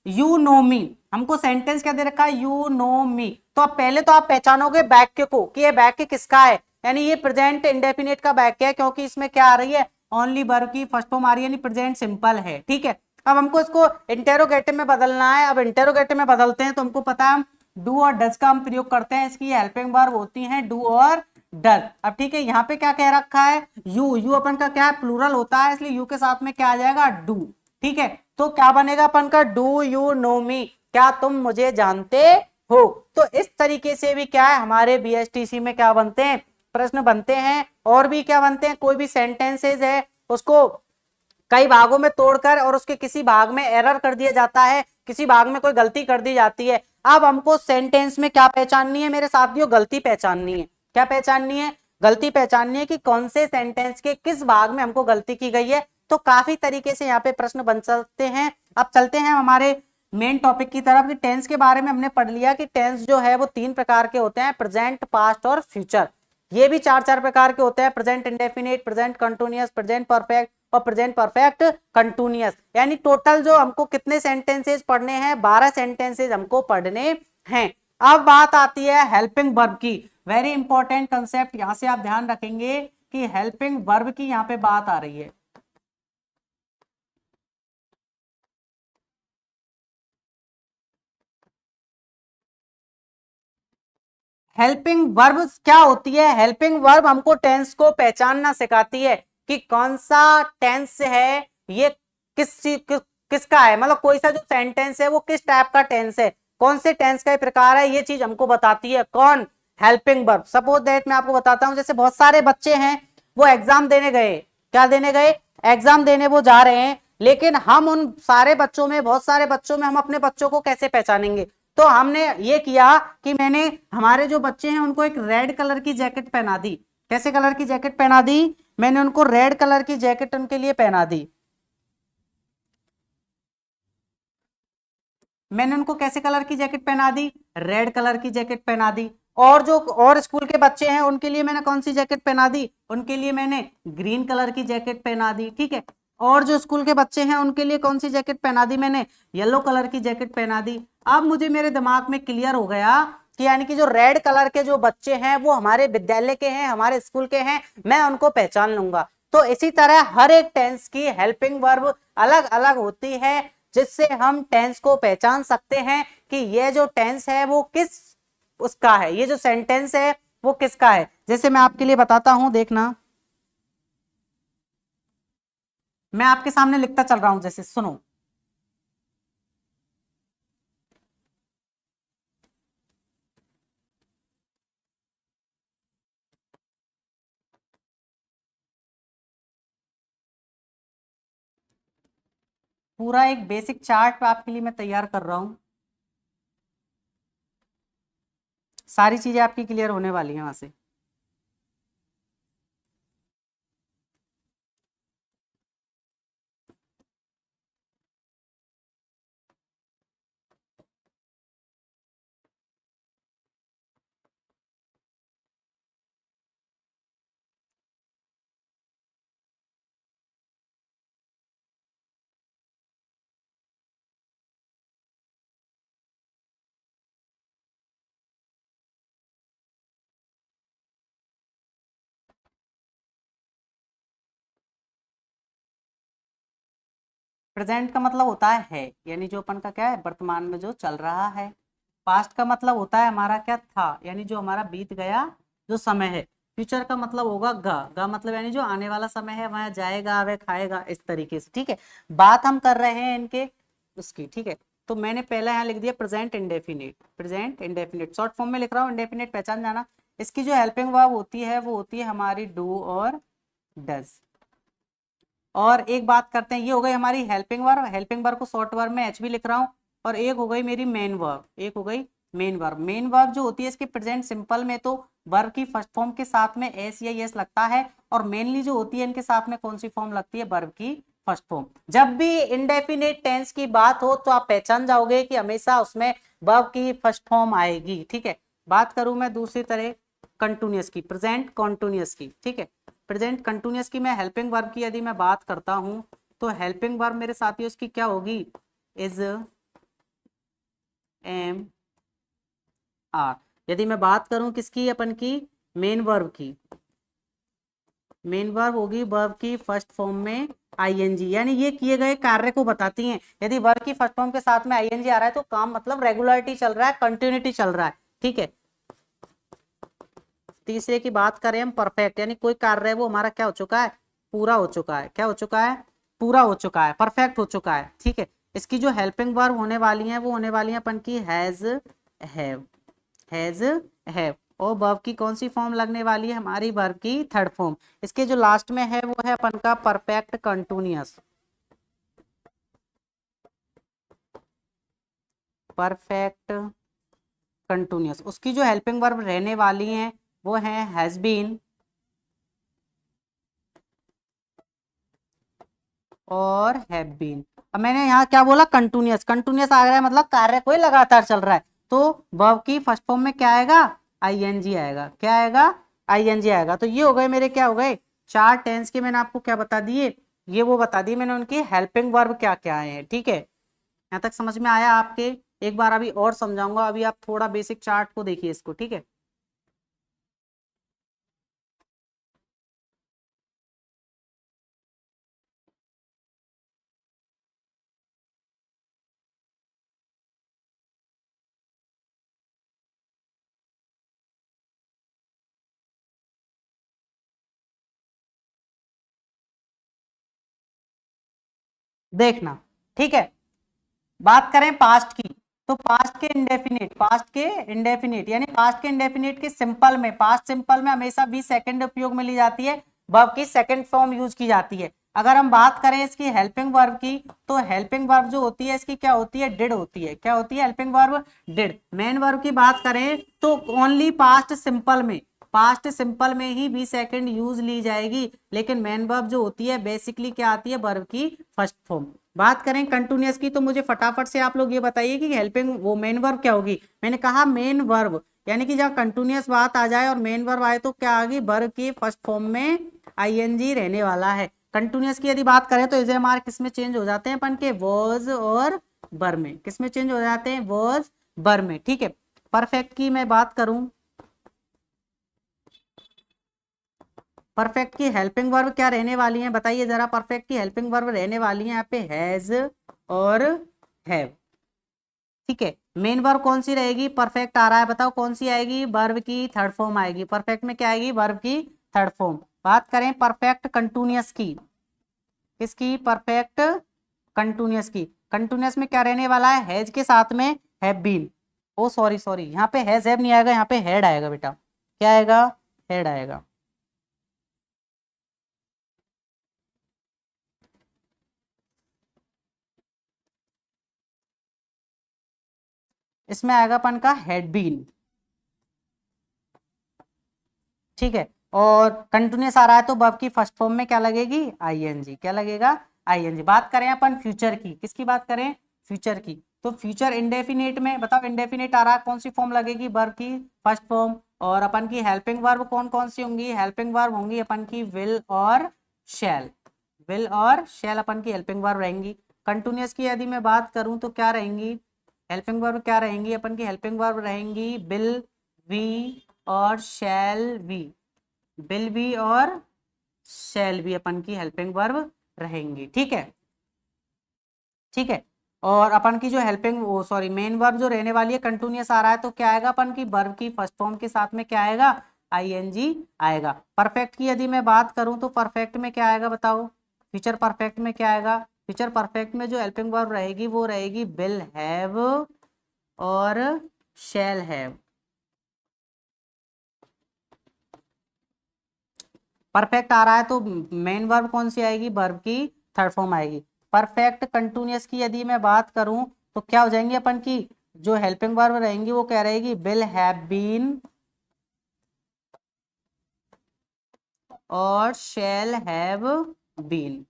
यू नो मी, हमको सेंटेंस क्या दे रखा है? यू नो मी, तो अब पहले तो आप पहचानोगे वाक्य को कि ये वाक्य किसका है, यानी ये प्रेजेंट इंडेफिनिट का वाक्य है, क्योंकि इसमें क्या आ रही है? ओनली वर्ब की फर्स्ट फॉर्म आ रही है, यानी प्रेजेंट सिंपल है। ठीक है, अब हमको इसको इंटेरोगेटिव में बदलना है। अब इंटेरोगेटिव में बदलते हैं तो हमको पता है डू और डज का हम प्रयोग करते हैं, इसकी हेल्पिंग वर्ब होती है डू और डज। अब ठीक है, यहाँ पे क्या कह रखा है? यू, यू अपन का क्या है? प्लूरल होता है, इसलिए यू के साथ में क्या आ जाएगा? डू। ठीक है, तो क्या बनेगा अपन का? डू यू नो मी, क्या तुम मुझे जानते हो? तो इस तरीके से भी क्या है हमारे बीएसटीसी में क्या बनते हैं? प्रश्न बनते हैं। और भी क्या बनते हैं? कोई भी सेंटेंसेस है उसको कई भागों में तोड़कर और उसके किसी भाग में एरर कर दिया जाता है, किसी भाग में कोई गलती कर दी जाती है। अब हमको सेंटेंस में क्या पहचाननी है मेरे साथियों? गलती पहचाननी है। क्या पहचाननी है? गलती पहचाननी है कि कौन से सेंटेंस के किस भाग में हमको गलती की गई है। तो काफी तरीके से यहाँ पे प्रश्न बन सकते हैं। अब चलते हैं हमारे मेन टॉपिक की तरफ कि टेंस के बारे में हमने पढ़ लिया कि टेंस जो है वो 3 प्रकार के होते हैं, प्रेजेंट, पास्ट और फ्यूचर। ये भी 4 4 प्रकार के होते हैं, present indefinite, present continuous, present perfect और प्रेजेंट परफेक्ट कंटिन्यूअस। यानी टोटल जो हमको कितने सेंटेंसेस पढ़ने हैं, 12 सेंटेंसेस हमको पढ़ने हैं। अब बात आती है हेल्पिंग वर्ब की। वेरी इंपॉर्टेंट कंसेप्ट, यहां से आप ध्यान रखेंगे कि हेल्पिंग वर्ब की यहां पे बात आ रही है। हेल्पिंग वर्ब क्या होती है? हेल्पिंग वर्ब हमको टेंस को पहचानना सिखाती है कि कौन सा टेंस है, ये किसका है, मतलब कोई सा जो सेंटेंस है वो किस टाइप का टेंस है, कौन से टेंस का प्रकार है, ये चीज हमको बताती है। कौन? Helping verb. सपोज दैट मैं आपको बताता हूं, जैसे बहुत सारे बच्चे हैं वो एग्जाम देने गए। क्या देने गए? एग्जाम देने वो जा रहे हैं, लेकिन हम उन सारे बच्चों में, बहुत सारे बच्चों में हम अपने बच्चों को कैसे पहचानेंगे? तो हमने ये किया कि मैंने हमारे जो बच्चे हैं उनको एक रेड कलर की जैकेट पहना दी। कैसे कलर की जैकेट पहना दी? मैंने उनको रेड कलर की जैकेट उनके लिए पहना दी। मैंने उनको कैसे कलर की जैकेट पहना दी? रेड कलर की जैकेट पहना दी। और जो और स्कूल के बच्चे हैं उनके लिए मैंने कौन सी जैकेट पहना दी? उनके लिए मैंने ग्रीन कलर की जैकेट पहना दी। ठीक है। और जो स्कूल के बच्चे हैं उनके लिए कौन सी जैकेट पहना दी? मैंने येलो कलर की जैकेट पहना दी। अब मुझे मेरे दिमाग में क्लियर हो गया कि यानी कि जो रेड कलर के जो बच्चे हैं वो हमारे विद्यालय के हैं, हमारे स्कूल के हैं, मैं उनको पहचान लूंगा। तो इसी तरह हर एक टेंस की हेल्पिंग वर्ब अलग अलग होती है, जिससे हम टेंस को पहचान सकते हैं कि ये जो टेंस है वो किस उसका है, ये जो सेंटेंस है वो किसका है। जैसे मैं आपके लिए बताता हूं, देखना, मैं आपके सामने लिखता चल रहा हूं, जैसे सुनो। पूरा एक बेसिक चार्ट आपके लिए मैं तैयार कर रहा हूं, सारी चीजें आपकी क्लियर होने वाली हैं वहां से। प्रेजेंट का मतलब होता है यानी जो अपन का क्या है, वर्तमान में जो चल रहा है। पास्ट का मतलब होता है हमारा क्या था, यानी जो हमारा बीत गया जो समय है। फ्यूचर का मतलब होगा गा मतलब यानी जो आने वाला समय है, वह जाएगा, वह खाएगा, इस तरीके से। ठीक है। बात हम कर रहे हैं इनके उसकी। ठीक है। तो मैंने पहला यहाँ लिख दिया present indefinite. Present indefinite short form में लिख रहा हूँ, इंडेफिनिट पहचान जाना। इसकी जो हेल्पिंग वर्ब होती है वो होती है हमारी डू और डज। और एक बात करते हैं, ये हो गई हमारी हेल्पिंग वर्ब। हेल्पिंग वर्ब को शॉर्ट वर्ब में एच भी लिख रहा हूँ। और एक हो गई मेरी मेन वर्ब, एक हो गई मेन वर्ब। मेन वर्ब जो होती है इसके प्रेजेंट सिंपल में तो वर्ब की फर्स्ट फॉर्म के साथ में एस या यस लगता है, और मेनली जो होती है इनके साथ में कौन सी फॉर्म लगती है? वर्ब की फर्स्ट फॉर्म। जब भी इंडेफिनिट टेंस की बात हो तो आप पहचान जाओगे कि हमेशा उसमें वर्ब की फर्स्ट फॉर्म आएगी। ठीक है। बात करूं मैं दूसरी तरह कंटिन्यूअस की, प्रेजेंट कॉन्टिन्यूअस की। ठीक है। प्रेजेंट कंटिन्यूअस की मैं हेल्पिंग वर्ब की यदि मैं बात करता हूं तो हेल्पिंग वर्ब मेरे साथियों इसकी क्या होगी? Is, am, are. यदि मैं बात करूं किसकी, अपन की मेन वर्ब की, मेन वर्ब होगी वर्ब की फर्स्ट फॉर्म में आईएनजी, यानी ये किए गए कार्य को बताती हैं। यदि वर्ब की फर्स्ट फॉर्म के साथ में आईएनजी आ रहा है तो काम मतलब रेगुलरिटी चल रहा है, कंटिन्यूटी चल रहा है। ठीक है। तीसरे की बात करें हम, परफेक्ट, यानी कोई कार्य है वो हमारा क्या हो चुका है? पूरा हो चुका है। क्या हो चुका है? पूरा हो चुका है, परफेक्ट हो चुका है। ठीक है। इसकी जो हेल्पिंग वर्ब होने वाली है वो होने वाली है अपन की हैज, हैव, हैज, हैव। और वर्ब की कौन सी फॉर्म लगने वाली है? हमारी वर्ब की थर्ड फॉर्म। इसके जो लास्ट में है वो है अपन का परफेक्ट कंटिन्यूअस। परफेक्ट कंटिन्यूअस, उसकी जो हेल्पिंग वर्ब रहने वाली है वो है हैज बीन और हैव बीन। अब मैंने यहाँ क्या बोला? कंटिन्यूअस। कंटिन्यूअस आ रहा है मतलब कार्य कोई लगातार चल रहा है, तो वर्ब की फर्स्ट फॉर्म में क्या आएगा? आईएनजी आएगा। क्या आएगा? आईएनजी आएगा। तो ये हो गए मेरे, क्या हो गए? चार टेंस के मैंने आपको क्या बता दिए? ये वो बता दी मैंने उनकी हेल्पिंग वर्ब क्या क्या है। ठीक है, यहाँ तक समझ में आया आपके? एक बार अभी और समझाऊंगा, अभी आप थोड़ा बेसिक चार्ट को देखिए इसको। ठीक है, देखना। ठीक है, बात करें पास्ट की, तो पास्ट के इंडेफिनिट यानी पास्ट के इंडेफिनिट के सिंपल में, पास्ट सिंपल में हमेशा भी सेकंड उपयोग में ली जाती है, वर्ब की सेकंड फॉर्म यूज की जाती है। अगर हम बात करें इसकी हेल्पिंग वर्ब की, तो हेल्पिंग वर्ब जो होती है इसकी क्या होती है, डिड होती है। क्या होती है helping verb? Did. Main verb की बात करें तो ओनली पास्ट सिंपल में ही बी सेकंड यूज ली जाएगी, लेकिन मेन वर्ब जो होती है बेसिकली क्या आती है, वर्ब की फर्स्ट फॉर्म। बात करें कंटिन्यूअस की, तो मुझे फटाफट से आप लोग ये बताइए कि हेल्पिंग वो मेन वर्ब क्या होगी। मैंने कहा मेन वर्ब, यानी कि जब कंटिन्यूअस बात आ जाए और मेन वर्ब आए तो क्या आएगी, वर्ब की फर्स्ट फॉर्म में आईएनजी रहने वाला है। कंटिन्यूअस की यदि बात करें तो इसे हमारे किस में चेंज हो जाते हैं अपन के, वॉज और बर में। किस में चेंज हो जाते हैं, वॉज बर में। ठीक है, परफेक्ट की मैं बात करूं, परफेक्ट की हेल्पिंग वर्ब क्या रहने वाली है बताइए जरा। परफेक्ट की हेल्पिंग वर्ब रहने वाली है यहाँ पे हैज और हैव। ठीक है, मेन वर्ब कौन सी रहेगी, परफेक्ट आ रहा है, बताओ कौन सी आएगी, वर्ब की थर्ड फॉर्म आएगी। परफेक्ट में क्या आएगी, वर्ब की थर्ड फॉर्म। बात करें परफेक्ट कंटिन्यूअस की, किसकी, परफेक्ट कंटिन्यूअस की। कंटिन्यूअस में क्या रहने वाला है, हैज के साथ में have been. Oh sorry sorry, यहाँ पे हैज हैव नहीं आएगा, यहाँ पे हैड आएगा बेटा। क्या आएगा, हैड आएगा। इसमें आएगा अपन का हैड बीन। ठीक है, और कंटिन्यूस आ रहा है तो वर्ब की फर्स्ट फॉर्म में क्या लगेगी, आईएनजी। क्या लगेगा, आईएनजी। बात करें अपन फ्यूचर की, किसकी बात करें, फ्यूचर की, तो फ्यूचर इंडेफिनिट में बताओ, इंडेफिनिट आ रहा है कौन सी फॉर्म लगेगी, वर्ब की फर्स्ट फॉर्म। और अपन की हेल्पिंग वर्ब कौन कौन सी होंगी, हेल्पिंग वर्ब होंगी अपन की विल और शैल। विल और शैल अपन की हेल्पिंग वर्ब रहेंगी। कंटिन्यूस की यदि मैं बात करूं तो क्या रहेंगी, हेल्पिंग वर्ब क्या रहेंगी अपन की, हेल्पिंग वर्ब रहेंगी विल, वी और शैल वी। विल बी और शैल बी अपन की हेल्पिंग वर्ब रहेंगी। ठीक है, ठीक है। और अपन की जो हेल्पिंग वो सॉरी मेन वर्ब जो रहने वाली है, कंटिन्यूअस आ रहा है तो क्या आएगा अपन की, वर्ब की फर्स्ट फॉर्म के साथ में क्या आएगा, आईएनजी आएगा। परफेक्ट की यदि मैं बात करूं तो परफेक्ट में क्या आएगा बताओ, फ्यूचर परफेक्ट में क्या आएगा, फ्यूचर परफेक्ट में जो हेल्पिंग वर्ब रहेगी वो रहेगी विल हैव और शैल हैव। परफेक्ट आ रहा है तो मेन वर्ब कौन सी आएगी, वर्ब की थर्ड फॉर्म आएगी। परफेक्ट कंटिन्यूअस की यदि मैं बात करूं तो क्या हो जाएंगे अपन की, जो हेल्पिंग वर्ब रहेंगी वो क्या रहेगी, विल हैव बीन और shall have been.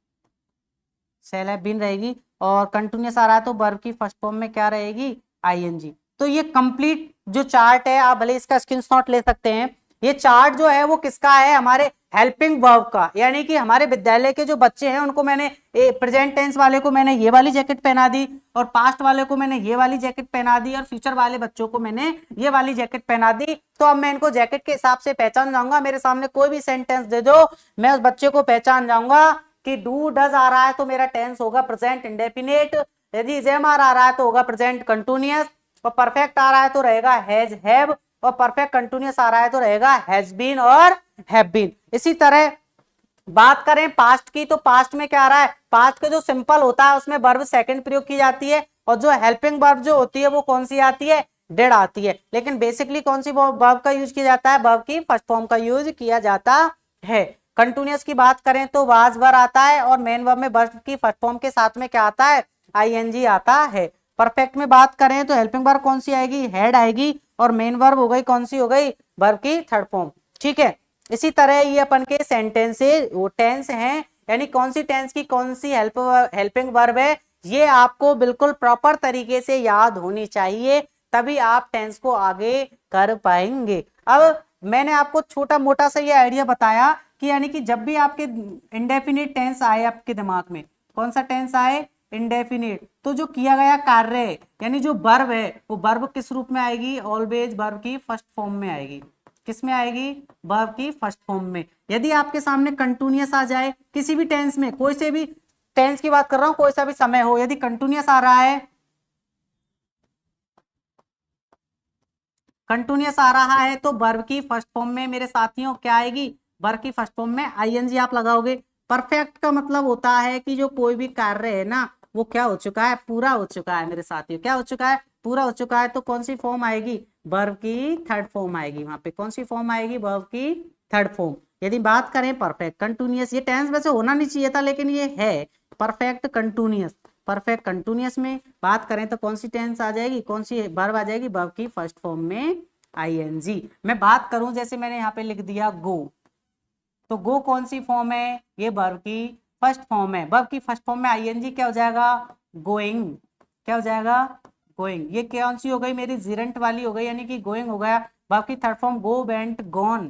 Shall have been रहेगी। और कंटिन्यूअस आ रहा है तो वर्ब की फर्स्ट फॉर्म में क्या रहेगी, आईएनजी। तो ये कंप्लीट जो चार्ट है, आप भले इसका स्क्रीनशॉट ले सकते हैं। ये चार्ट जो है वो किसका है, हमारे हेल्पिंग वर्ब का। यानी कि हमारे विद्यालय के जो बच्चे हैं उनको मैंने प्रेजेंट टेंस वाले को मैंने ये वाली जैकेट पहना दी, और पास्ट वाले को मैंने ये वाली जैकेट पहना दी, और फ्यूचर वाले बच्चों को मैंने ये वाली जैकेट पहना दी। तो अब मैं इनको जैकेट के हिसाब से पहचान जाऊंगा। मेरे सामने कोई भी सेंटेंस दे दो, मैं उस बच्चे को पहचान जाऊंगा कि डू डज आ रहा है तो मेरा टेंस होगा प्रेजेंट इंडेफिनिट, यदि इज एम आर आ रहा है तो होगा प्रेजेंट कंटिन्यूअस, और परफेक्ट आ रहा है तो रहेगा हैज हैव, और परफेक्ट कंटिन्यूअस आ रहा है तो रहेगा हैज बीन और हैव बीन। इसी तरह बात करें पास्ट की, तो पास्ट में क्या आ रहा है, पास्ट के जो सिंपल होता है उसमें वर्ब सेकंड प्रयोग की जाती है, और जो हेल्पिंग वर्ब जो होती है वो कौन सी आती है, डेड आती है। लेकिन बेसिकली कौन सी वर्ब का यूज किया जाता है, वर्ब की फर्स्ट फॉर्म का यूज किया जाता है। कंटिन्यूअस की बात करें तो वाज वर आता है, और मेन वर्ब में वर्ब की फर्स्ट फॉर्म के साथ में क्या आता है, आईएनजी आता है। परफेक्ट में बात करें तो हेल्पिंग वर्ब कौन सी आएगी, हेड आएगी, और मेन वर्ब हो गई कौन सी हो गई, वर्ब की थर्ड फॉर्म। ठीक है, इसी तरह ये अपन के सेंटेंस वो टेंस हैं, यानी कौन सी टेंस की कौन सी हेल्पिंग वर्ब है, ये आपको बिल्कुल प्रॉपर तरीके से याद होनी चाहिए, तभी आप टेंस को आगे कर पाएंगे। अब मैंने आपको छोटा मोटा सा ये आइडिया बताया कि यानी कि जब भी आपके इंडेफिनिट टेंस आए आपके दिमाग में, कौन सा टेंस आए, इंडेफिनिट, तो जो किया गया कार्य है यानी जो वर्ब है वो वर्ब किस रूप में आएगी, ऑलवेज वर्ब की फर्स्ट फॉर्म में आएगी। किस में आएगी, वर्ब की फर्स्ट फॉर्म में। यदि आपके सामने कंटिन्यूअस आ जाए किसी भी टेंस में, कोई से भी टेंस की बात कर रहा हूं, कोई सा भी समय हो, यदि कंटिन्यूअस आ रहा है, कंटिन्यूअस आ रहा है तो वर्ब की फर्स्ट फॉर्म में मेरे साथियों क्या आएगी, वर्ब की फर्स्ट फॉर्म में आईएनजी आप लगाओगे। परफेक्ट का मतलब होता है कि जो कोई भी कार्य है ना वो क्या हो चुका है, पूरा हो चुका है मेरे साथियों, क्या हो चुका है, पूरा हो चुका है। तो कौन सी फॉर्म आएगी, वर्ब की थर्ड फॉर्म आएगी, वहां पे कौन सी फॉर्म आएगी, वर्ब की थर्ड फॉर्म। यदि बात करें परफेक्ट कंटिन्यूअस, ये टेंस वैसे होना नहीं चाहिए था लेकिन ये है परफेक्ट कंटिन्यूअस। परफेक्ट कंटिन्यूअस में बात करें तो कौन सी टेंस आ जाएगी, कौन सी वर्ब आ जाएगी, वर्ब की फर्स्ट फॉर्म में आईएनजी। मैं बात करूं जैसे मैंने यहाँ पे लिख दिया गो, तो गो कौन सी फॉर्म है, ये वर्ब की फर्स्ट फॉर्म है। वर्ब की फर्स्ट फॉर्म में आईएनजी क्या हो जाएगा, गोइंग, क्या हो जाएगा, गोइंग। ये कौन सी हो गई मेरी, जीरेंट वाली हो गई, यानी कि गोइंग हो गया। वर्ब की third form go went gone,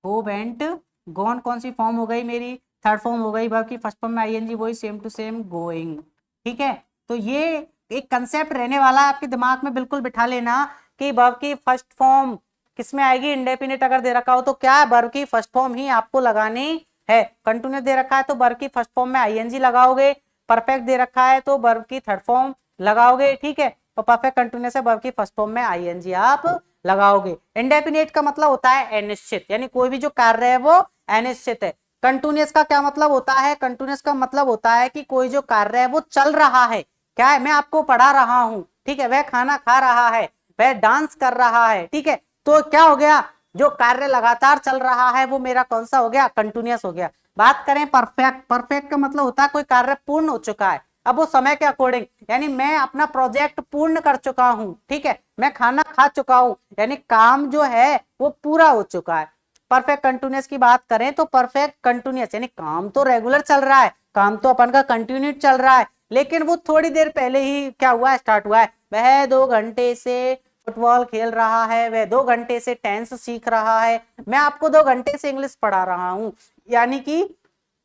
go went gone कौन सी फॉर्म हो गई मेरी, थर्ड फॉर्म हो गई। वर्ब की फर्स्ट फॉर्म में आईएनजी, वही सेम टू सेम गोइंग। ठीक है, तो ये एक कंसेप्ट रहने वाला है आपके दिमाग में, बिल्कुल बिठा लेना कि वर्ब की फर्स्ट फॉर्म किसमें आएगी, इंडेफिनिट अगर दे रखा हो तो क्या है, वर्ब की फर्स्ट फॉर्म ही आपको लगानी है। कंटिन्यूस दे रखा है तो वर्ब की फर्स्ट फॉर्म में आईएनजी लगाओगे, परफेक्ट दे रखा है तो वर्ब की थर्ड फॉर्म लगाओगे। ठीक है, तो परफेक्ट कंटिन्यूस है, वर्ब की फर्स्ट फॉर्म में आईएनजी आप लगाओगे। इंडेफिनिट का मतलब होता है अनिश्चित, यानी कोई भी जो कार्य है वो अनिश्चित है। कंटिन्यूस का क्या मतलब होता है, कंटिन्यूस का मतलब होता है कि कोई जो कार्य है वो चल रहा है। क्या है, मैं आपको पढ़ा रहा हूं, ठीक है, वह खाना खा रहा है, वह डांस कर रहा है, ठीक है, तो क्या हो गया, जो कार्य लगातार चल रहा है वो मेरा कौन सा हो गया, कंटिन्यूस हो गया। बात करें परफेक्ट, परफेक्ट का मतलब होता है कोई कार्य पूर्ण हो चुका है, अब वो समय के अकॉर्डिंग, यानी मैं अपना प्रोजेक्ट पूर्ण कर चुका हूं, ठीक है, मैं खाना खा चुका हूं, यानी काम जो है वो पूरा हो चुका है। परफेक्ट कंटिन्यूअस की बात करें तो परफेक्ट कंटिन्यूअस यानी काम तो रेगुलर चल रहा है, काम तो अपन का कंटिन्यू चल रहा है, लेकिन वो थोड़ी देर पहले ही क्या हुआ है, स्टार्ट हुआ है। वह 2 घंटे से फुटबॉल खेल रहा है, वह 2 घंटे से टेंस सीख रहा है, मैं आपको 2 घंटे से इंग्लिश पढ़ा रहा हूं, यानी कि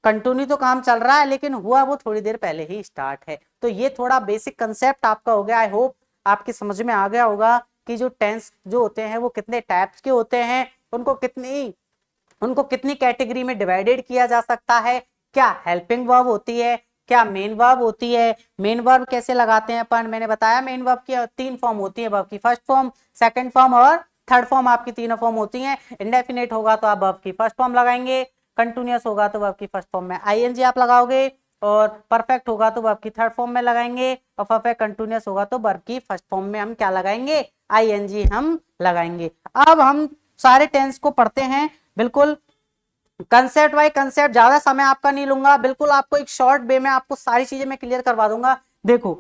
कंटिन्यू तो काम चल रहा है लेकिन हुआ वो थोड़ी देर पहले ही स्टार्ट है। तो ये थोड़ा बेसिक कंसेप्ट आपका हो गया, आई होप आपकी समझ में आ गया होगा कि जो टेंस जो होते हैं वो कितने टाइप्स के होते हैं, उनको कितनी कैटेगरी में डिवाइडेड किया जा सकता है, क्या हेल्पिंग वर्ब होती है, क्या मेन वर्ब होती है, मेन वर्ब कैसे लगाते हैं अपन, मैंने बताया मेन वर्ब की 3 फॉर्म होती है, वर्ब की फर्स्ट फॉर्म, सेकंड फॉर्म और थर्ड फॉर्म, आपकी तीनों फॉर्म होती हैं। इंडेफिनेट होगा तो आप वर्ब की फर्स्ट फॉर्म लगाएंगे, कंटिन्यूअस होगा तो वर्ब की फर्स्ट फॉर्म में आईएनजी आप लगाओगे, और परफेक्ट होगा तो वर्ब की थर्ड फॉर्म में लगाएंगे, और परफेक्ट कंटिन्यूअस होगा तो वर्ब की फर्स्ट फॉर्म में हम क्या लगाएंगे, आईएनजी हम लगाएंगे। अब हम सारे टेंस को पढ़ते हैं, बिल्कुल कंसेप्ट बाय कंसेप्ट, ज्यादा समय आपका नहीं लूंगा, बिल्कुल आपको एक शॉर्ट वे में आपको सारी चीजें मैं क्लियर करवा दूंगा। देखो,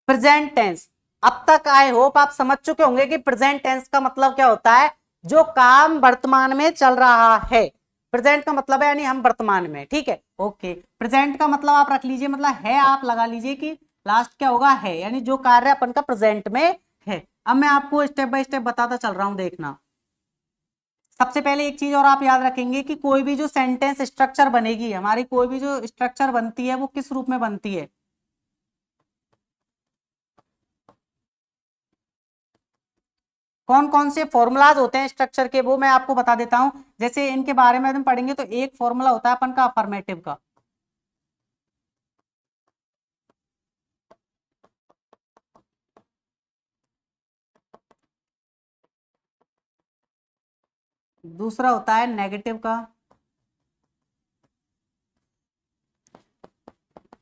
प्रेजेंट टेंस, अब तक आई होप आप समझ चुके होंगे कि प्रेजेंट टेंस का मतलब क्या होता है, जो काम वर्तमान में चल रहा है। प्रेजेंट का मतलब है यानी हम वर्तमान में, ठीक है, ओके। प्रेजेंट का मतलब आप रख लीजिए, मतलब है आप लगा लीजिए कि लास्ट क्या होगा, है, यानी जो कार्य अपन का प्रेजेंट में है। अब मैं आपको स्टेप बाय स्टेप बताता चल रहा हूं, देखना। सबसे पहले एक चीज और आप याद रखेंगे कि कोई भी जो सेंटेंस स्ट्रक्चर बनेगी हमारी, कोई भी जो स्ट्रक्चर बनती है वो किस रूप में बनती है, कौन कौन से फॉर्मूलाज होते हैं स्ट्रक्चर के, वो मैं आपको बता देता हूं। जैसे इनके बारे में हम पढ़ेंगे तो एक फॉर्मूला होता है अपन का अफर्मेटिव का, दूसरा होता है नेगेटिव का,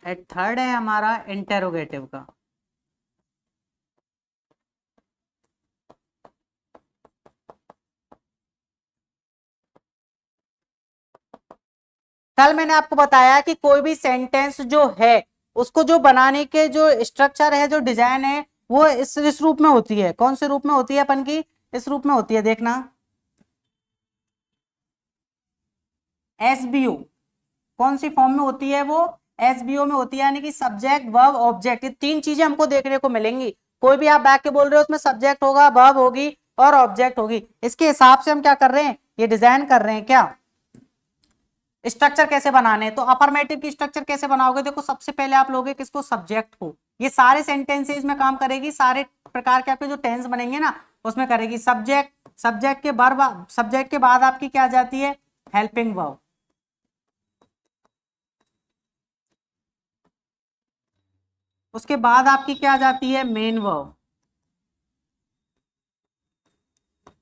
थर्ड है हमारा इंटेरोगेटिव का। कल मैंने आपको बताया कि कोई भी सेंटेंस जो है उसको जो बनाने के जो स्ट्रक्चर है, जो डिजाइन है, वो इस रूप में होती है। कौन से रूप में होती है अपन की? इस रूप में होती है, देखना। एसबीओ। कौन सी फॉर्म में होती है वो? एसबीओ में होती है, यानी कि सब्जेक्ट वर्ब ऑब्जेक्ट, ये तीन चीजें हमको देखने को मिलेंगी। कोई भी आप बैठ के बोल रहे हो उसमें सब्जेक्ट होगा, वर्ब होगी और ऑब्जेक्ट होगी। इसके हिसाब से हम क्या कर रहे हैं, ये डिजाइन कर रहे हैं क्या, स्ट्रक्चर कैसे बनाने हैं। तो अफर्मेटिव की स्ट्रक्चर कैसे बनाओगे? देखो, सबसे पहले आप लोगे किसको, सब्जेक्ट को। ये सारे सेंटेंसेस में काम करेगी, सारे प्रकार के आपके जो टेंस बनेंगे ना उसमें करेगी सब्जेक्ट। सब्जेक्ट के वर्ब, सब्जेक्ट के बाद आपकी क्या आ जाती है, हेल्पिंग वर्ब। उसके बाद आपकी क्या आ जाती है, मेन वर्ब।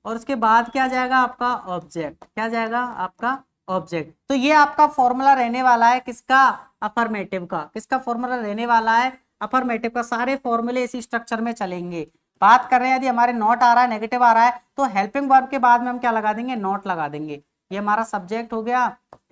और उसके बाद क्या जाएगा आपका, ऑब्जेक्ट। क्या जाएगा आपका, ऑब्जेक्ट। तो ये आपका फॉर्मूला रहने वाला है किसका, अफर्मेटिव का। किसका फॉर्मूला रहने वाला है, अफर्मेटिव का। सारे फॉर्मूले इसी स्ट्रक्चर में चलेंगे। बात कर रहे हैं यदि हमारे नॉट आ रहा है, नेगेटिव आ रहा है, तो हेल्पिंग वर्ब के बाद में हम क्या लगा देंगे, नॉट लगा देंगे। ये हमारा सब्जेक्ट हो गया।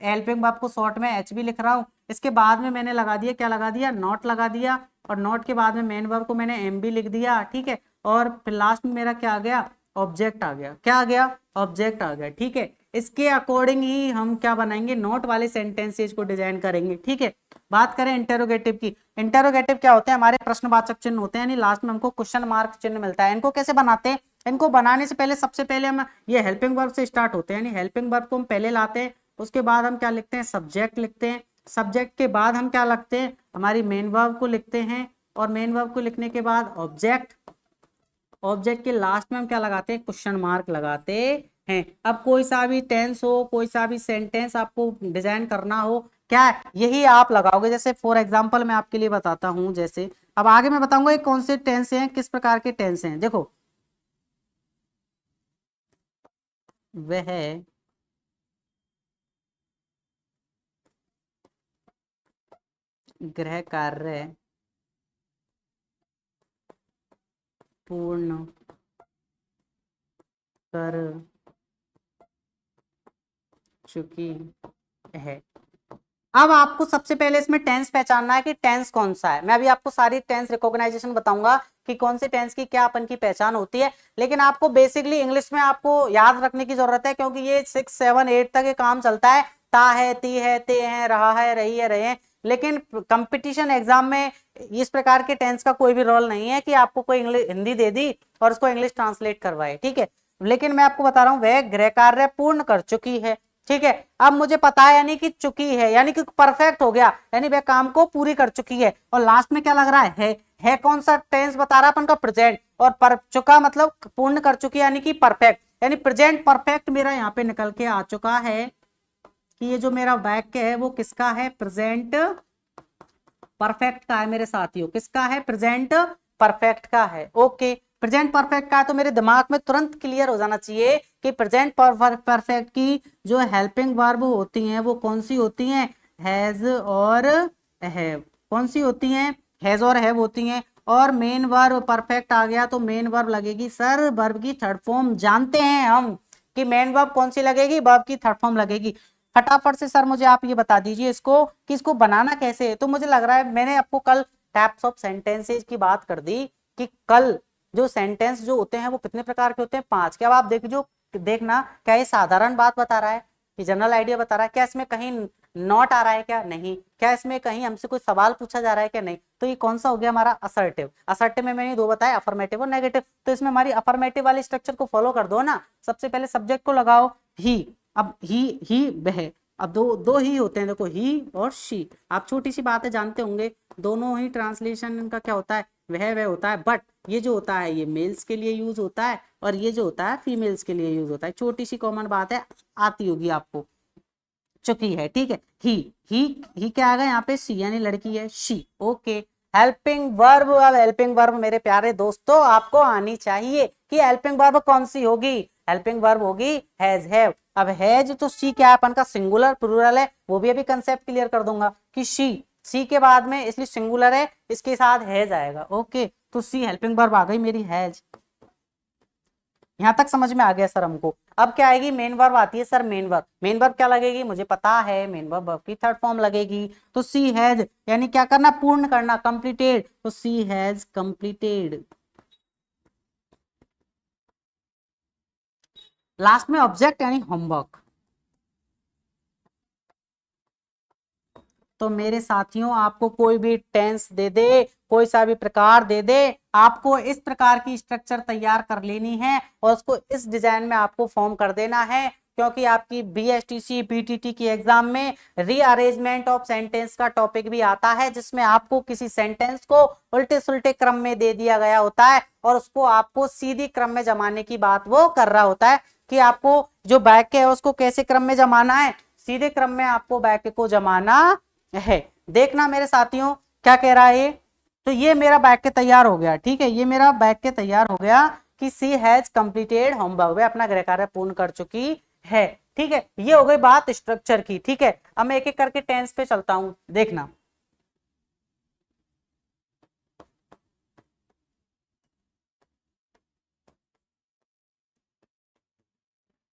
हेल्पिंग वर्ब को शॉर्ट में एच भी लिख रहा हूं। इसके बाद में मैंने लगा दिया, क्या लगा दिया, नॉट लगा दिया। और नॉट के बाद में मेन वर्ब को मैंने एम भी लिख दिया, ठीक है। और फिर लास्ट में मेरा क्या आ गया, ऑब्जेक्ट आ गया। क्या आ गया, ऑब्जेक्ट आ गया, ठीक है। इसके अकॉर्डिंग ही हम क्या बनाएंगे, नोट वाले सेंटेंसेस को डिजाइन करेंगे, ठीक है। बात करें इंटेरोगेटिव की। इंटेरोगेटिव क्या होते हैं, हमारे प्रश्नवाचक चिन्ह होते हैं, यानी लास्ट में हमको क्वेश्चन मार्क चिन्ह मिलता है। इनको कैसे बनाते हैं, इनको बनाने से पहले सबसे पहले हम ये हेल्पिंग वर्ब से स्टार्ट होते हैं, यानी हेल्पिंग वर्ब को हम पहले लाते हैं। उसके बाद हम क्या लिखते हैं, सब्जेक्ट लिखते हैं। सब्जेक्ट के बाद हम क्या लिखते हैं, हमारी मेन वर्ब को लिखते हैं। और मेन वर्ब को लिखने के बाद ऑब्जेक्ट। ऑब्जेक्ट के लास्ट में हम क्या लगाते हैं, क्वेश्चन मार्क लगाते हैं। अब कोई सा भी टेंस हो, कोई सा भी सेंटेंस आपको डिजाइन करना हो, क्या यही आप लगाओगे। जैसे फॉर एग्जांपल मैं आपके लिए बताता हूं, जैसे अब आगे मैं बताऊंगा ये कौन से टेंस हैं, किस प्रकार के टेंस हैं। देखो, वह गृह कार्य पूर्ण कर चुकी है। अब आपको सबसे पहले इसमें टेंस पहचानना है कि टेंस कौन सा है। मैं अभी आपको सारी टेंस रिकॉग्नाइजेशन बताऊंगा कि कौन सी टेंस की क्या अपन की पहचान होती है। लेकिन आपको बेसिकली इंग्लिश में आपको याद रखने की जरूरत है, क्योंकि ये 6, 7, 8 तक ये काम चलता है। ता है, ती है, ते है, रहा है, रही है, रहे हैं। लेकिन कंपटीशन एग्जाम में इस प्रकार के टेंस का कोई भी रोल नहीं है कि आपको कोई इंग्लिश हिंदी दे दी और उसको इंग्लिश ट्रांसलेट करवाए, ठीक है। लेकिन मैं आपको बता रहा हूं, वह गृह कार्य पूर्ण कर चुकी है, ठीक है। अब मुझे पता है, यानी कि चुकी है, यानी कि परफेक्ट हो गया, यानी वह काम को पूरी कर चुकी है। और लास्ट में क्या लग रहा है कौन सा टेंस बता रहा है अपन का, प्रेजेंट। और पर चुका मतलब पूर्ण कर चुकी, यानी कि परफेक्ट, यानी प्रेजेंट परफेक्ट मेरा यहाँ पे निकल के आ चुका है कि ये जो मेरा वाक्य है वो किसका है, प्रेजेंट परफेक्ट का है मेरे साथियों। किसका है, प्रेजेंट परफेक्ट का है। ओके, प्रेजेंट परफेक्ट का है, तो मेरे दिमाग में तुरंत क्लियर हो जाना चाहिए कि प्रेजेंट परफेक्ट की जो हेल्पिंग वर्ब होती हैं वो कौन सी होती हैं, हैज और हैव। कौन सी होती हैं, हैज और हैव होती हैं। और मेन वर्ब परफेक्ट आ गया तो मेन वर्ब लगेगी सर, वर्ब की थर्ड फॉर्म जानते हैं हम कि मेन वर्ब कौन सी लगेगी, वर्ब की थर्ड फॉर्म लगेगी। फटाफट से सर मुझे आप ये बता दीजिए इसको कि इसको बनाना कैसे है। तो मुझे लग रहा है मैंने आपको कल टाइप्स ऑफ सेंटेंसेस की बात कर दी कि कल जो सेंटेंस जो होते हैं वो कितने प्रकार के होते हैं, 5 के। अब आप देखना क्या ये साधारण बात बता रहा है, ये जनरल आइडिया बता रहा है, क्या इसमें कहीं नॉट आ रहा है, क्या नहीं, क्या इसमें कहीं हमसे कोई सवाल पूछा जा रहा है क्या, नहीं। तो ये कौन सा हो गया हमारा, असर्टिव। असर्टिव में मैंने दो बताया, अफर्मेटिव और नेगेटिव। तो इसमें हमारी अफर्मेटिव वाले स्ट्रक्चर को फॉलो कर दो ना। सबसे पहले सब्जेक्ट को लगाओ ही। अब ही वह, अब दो दो ही होते हैं, देखो ही और शी। आप छोटी सी बातें जानते होंगे, दोनों ही ट्रांसलेशन इनका क्या होता है, वह होता है। बट ये जो होता है ये मेल्स के लिए यूज होता है और ये जो होता है फीमेल्स के लिए यूज होता है। छोटी सी कॉमन बात है, आती होगी आपको, चुकी है, ठीक है। ही क्या आ गया यहाँ पे, सी, यानी लड़की है, शी। Okay, helping verb. अब हेल्पिंग वर्ब मेरे प्यारे दोस्तों आपको आनी चाहिए कि हेल्पिंग वर्ब कौन सी होगी। हेल्पिंग वर्ब होगी हैज, हैव। अब हैज तो सी क्या है अपन का, सिंगुलर प्लूरल है, वो भी अभी कंसेप्ट क्लियर कर दूंगा कि सी के बाद में इसलिए सिंगुलर है, इसके साथ हैज आएगा। ओके, तो सी हेल्पिंग वर्ब आ गई मेरी, हैज। यहां तक समझ में आ गया सर हमको। अब क्या आएगी, मेन वर्ब आती है sir, main verb. Main verb क्या लगेगी, मुझे पता है मेन वर्ब वर्ब की थर्ड फॉर्म लगेगी। तो सी हैज यानी क्या करना, पूर्ण करना, कंप्लीटेड, तो सी हैज कंप्लीटेड। लास्ट में ऑब्जेक्ट यानी होमवर्क। तो मेरे साथियों आपको कोई भी टेंस दे दे, कोई सा भी प्रकार दे दे, आपको इस प्रकार की स्ट्रक्चर तैयार कर लेनी है और उसको इस डिजाइन में आपको फॉर्म कर देना है। क्योंकि आपकी बीएसटीसी बीटीटी की एग्जाम में रीअरेंजमेंट ऑफ सेंटेंस का टॉपिक भी आता है, जिसमें आपको किसी सेंटेंस को उल्टे सुल्टे क्रम में दे दिया गया होता है और उसको आपको सीधी क्रम में जमाने की बात वो कर रहा होता है कि आपको जो वाक्य है उसको कैसे क्रम में जमाना है, सीधे क्रम में आपको वाक्य को जमाना है। देखना मेरे साथियों क्या कह रहा है ये। तो ये मेरा वाक्य तैयार हो गया, ठीक है, ये मेरा वाक्य तैयार हो गया कि सी हैज कंप्लीटेड होमवर्क, वह अपना गृह कार्य पूर्ण कर चुकी है। ठीक है, ये हो गई बात स्ट्रक्चर की। ठीक है, अब मैं एक एक करके टेंस पे चलता हूं, देखना।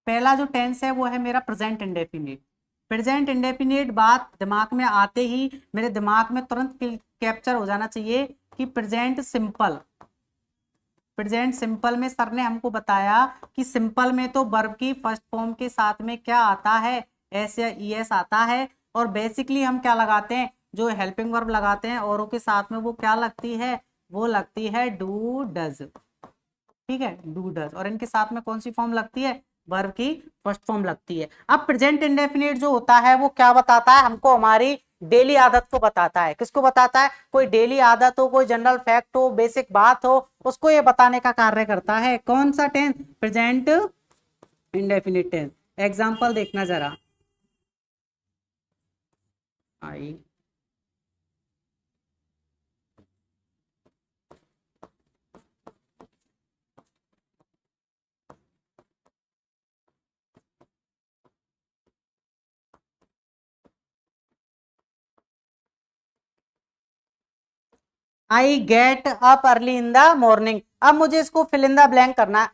पहला जो टेंस है वो है मेरा प्रेजेंट इंडेफिनिट। प्रेजेंट इंडेफिनिट बात दिमाग में आते ही मेरे दिमाग में तुरंत कैप्चर हो जाना चाहिए कि प्रेजेंट सिंपल। प्रेजेंट सिंपल में सर ने हमको बताया कि सिंपल में तो वर्ब की फर्स्ट फॉर्म के साथ में क्या आता है, एस या ई एस आता है। और बेसिकली हम क्या लगाते हैं, जो हेल्पिंग वर्ब लगाते हैं औरों के साथ में, वो क्या लगती है, वो लगती है डू डज। ठीक है, डू डज। और इनके साथ में कौन सी फॉर्म लगती है, वर्ब की फर्स्ट फॉर्म लगती है। अब प्रेजेंट इंडेफिनिट जो होता है वो क्या बताता है हमको, हमारी डेली आदत को बताता है। किसको बताता है, कोई डेली आदत हो, कोई जनरल फैक्ट हो, बेसिक बात हो, उसको ये बताने का कार्य करता है। कौन सा tense, present indefinite tense. Example देखना जरा। I I get up early in the morning. अब मुझे इसको फिल इन द ब्लैंक करना है।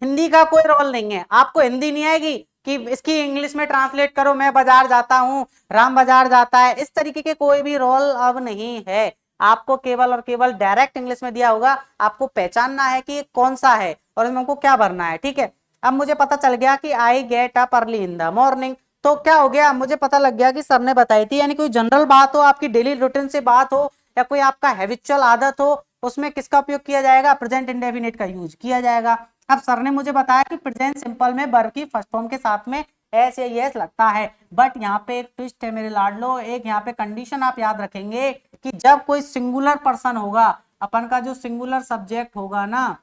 हिंदी का कोई रोल नहीं है, आपको हिंदी नहीं आएगी कि इसकी इंग्लिश में ट्रांसलेट करो, मैं बाजार जाता हूं, राम बाजार जाता है, इस तरीके के कोई भी रोल अब नहीं है। आपको केवल और केवल डायरेक्ट इंग्लिश में दिया होगा, आपको पहचानना है कि कौन सा है और इसमें हमको क्या भरना है। ठीक है, अब मुझे पता चल गया कि आई get up early in the morning. तो क्या हो गया, मुझे पता लग गया कि सर ने बताई थी, यानी कोई जनरल बात हो, आपकी डेली रूटीन से बात हो, या कोई आपका हैबिचुअल आदत हो, उसमें किसका उपयोग किया जाएगा, प्रेजेंट इंडेफिनिट का यूज किया जाएगा। अब सर ने मुझे बताया कि प्रेजेंट सिंपल में वर्ब की फर्स्ट फॉर्म के साथ में एस या यस लगता है। बट यहाँ पे एक ट्विस्ट है मेरे लाडलो, एक यहाँ पे कंडीशन आप याद रखेंगे कि जब कोई सिंगुलर पर्सन होगा, अपन का जो सिंगुलर सब्जेक्ट होगा ना,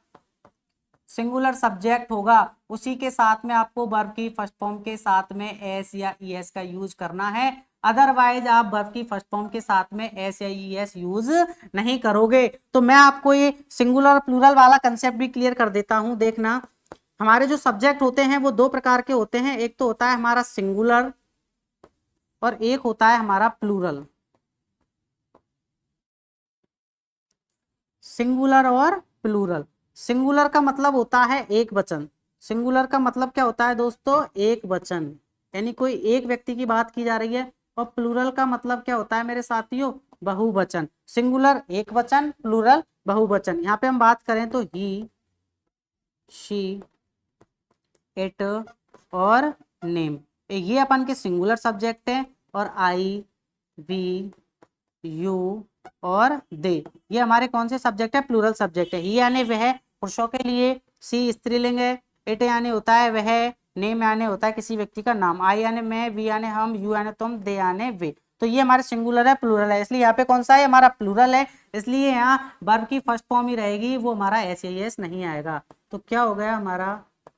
सिंगुलर सब्जेक्ट होगा, उसी के साथ में आपको वर्ब की फर्स्ट फॉर्म के साथ में एस या ई एस का यूज करना है। अदरवाइज आप वर्ब की फर्स्ट फॉर्म के साथ में एस या ई एस यूज नहीं करोगे। तो मैं आपको ये सिंगुलर प्लूरल वाला कंसेप्ट भी क्लियर कर देता हूं। देखना, हमारे जो सब्जेक्ट होते हैं वो दो प्रकार के होते हैं, एक तो होता है हमारा सिंगुलर और एक होता है हमारा प्लूरल। सिंगुलर और प्लूरल। सिंगुलर का मतलब होता है एक वचन। सिंगुलर का मतलब क्या होता है दोस्तों, एक वचन, यानी कोई एक व्यक्ति की बात की जा रही है। और प्लूरल का मतलब क्या होता है मेरे साथियों, बहुवचन। सिंगुलर एक वचन, प्लूरल बहुवचन। यहाँ पे हम बात करें तो ही, शी, इट और नेम, ये अपन के सिंगुलर सब्जेक्ट हैं। और आई, वी, यू और दे, ये हमारे कौन से सब्जेक्ट है, प्लूरल सब्जेक्ट है। ही यानी वह पुरुषों के लिए, सी स्त्रीलिंग है, इट यानी होता है वह, नेम यानी होता है किसी व्यक्ति का नाम, आई यानी मैं, वी यानी हम, यू यानी तुम, दे यानी वे। तो ये हमारे सिंगुलर है, प्लूरल है, इसलिए यहाँ पे कौन सा है, हमारा प्लूरल है। इसलिए यहाँ वर्ब की फर्स्ट फॉर्म ही रहेगी, वो हमारा एस एस नहीं आएगा। तो क्या हो गया हमारा,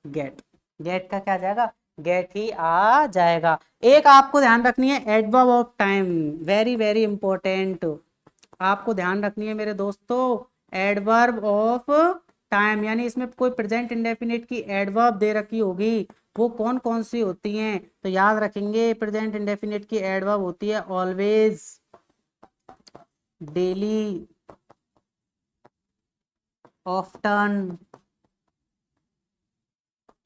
गेट। गेट का क्या आ जाएगा, गेट ही आ जाएगा। एक आपको ध्यान रखनी है, adverb of time, very very important, आपको ध्यान रखनी है मेरे दोस्तों। एडवर्ब ऑफ टाइम, यानी इसमें कोई प्रेजेंट इंडेफिनिट की एडवर्ब दे रखी होगी, वो कौन कौन सी होती हैं, तो याद रखेंगे प्रेजेंट इंडेफिनिट की एडवर्ब होती है always, daily, often,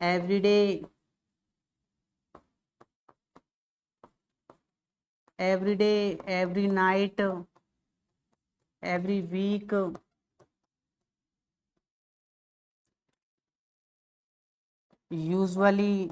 everyday, everyday, every night, every week, usually.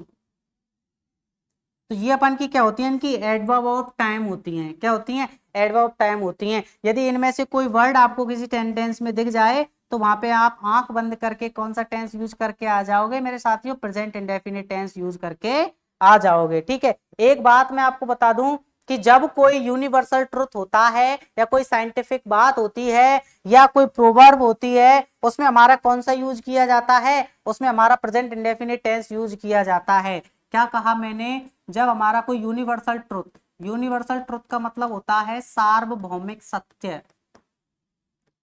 तो ये अपन की क्या होती है, इनकी एडवर्ब ऑफ टाइम होती हैं। क्या होती हैं? एडवर्ब ऑफ टाइम होती हैं। यदि इनमें से कोई वर्ड आपको किसी टेंस में दिख जाए तो वहां पे आप आंख बंद करके कौन सा टेंस यूज करके आ जाओगे मेरे साथियों? प्रेजेंट इंडेफिनिट टेंस यूज करके आ जाओगे। ठीक है, एक बात मैं आपको बता दूं कि जब कोई यूनिवर्सल ट्रुथ होता है या कोई साइंटिफिक बात होती है या कोई प्रोवर्ब होती है, उसमें हमारा कौन सा यूज किया जाता है? उसमें हमारा प्रेजेंट इंडेफिनिट टेंस यूज किया जाता है। क्या कहा मैंने? जब हमारा कोई यूनिवर्सल ट्रुथ, यूनिवर्सल ट्रुथ का मतलब होता है सार्वभौमिक सत्य।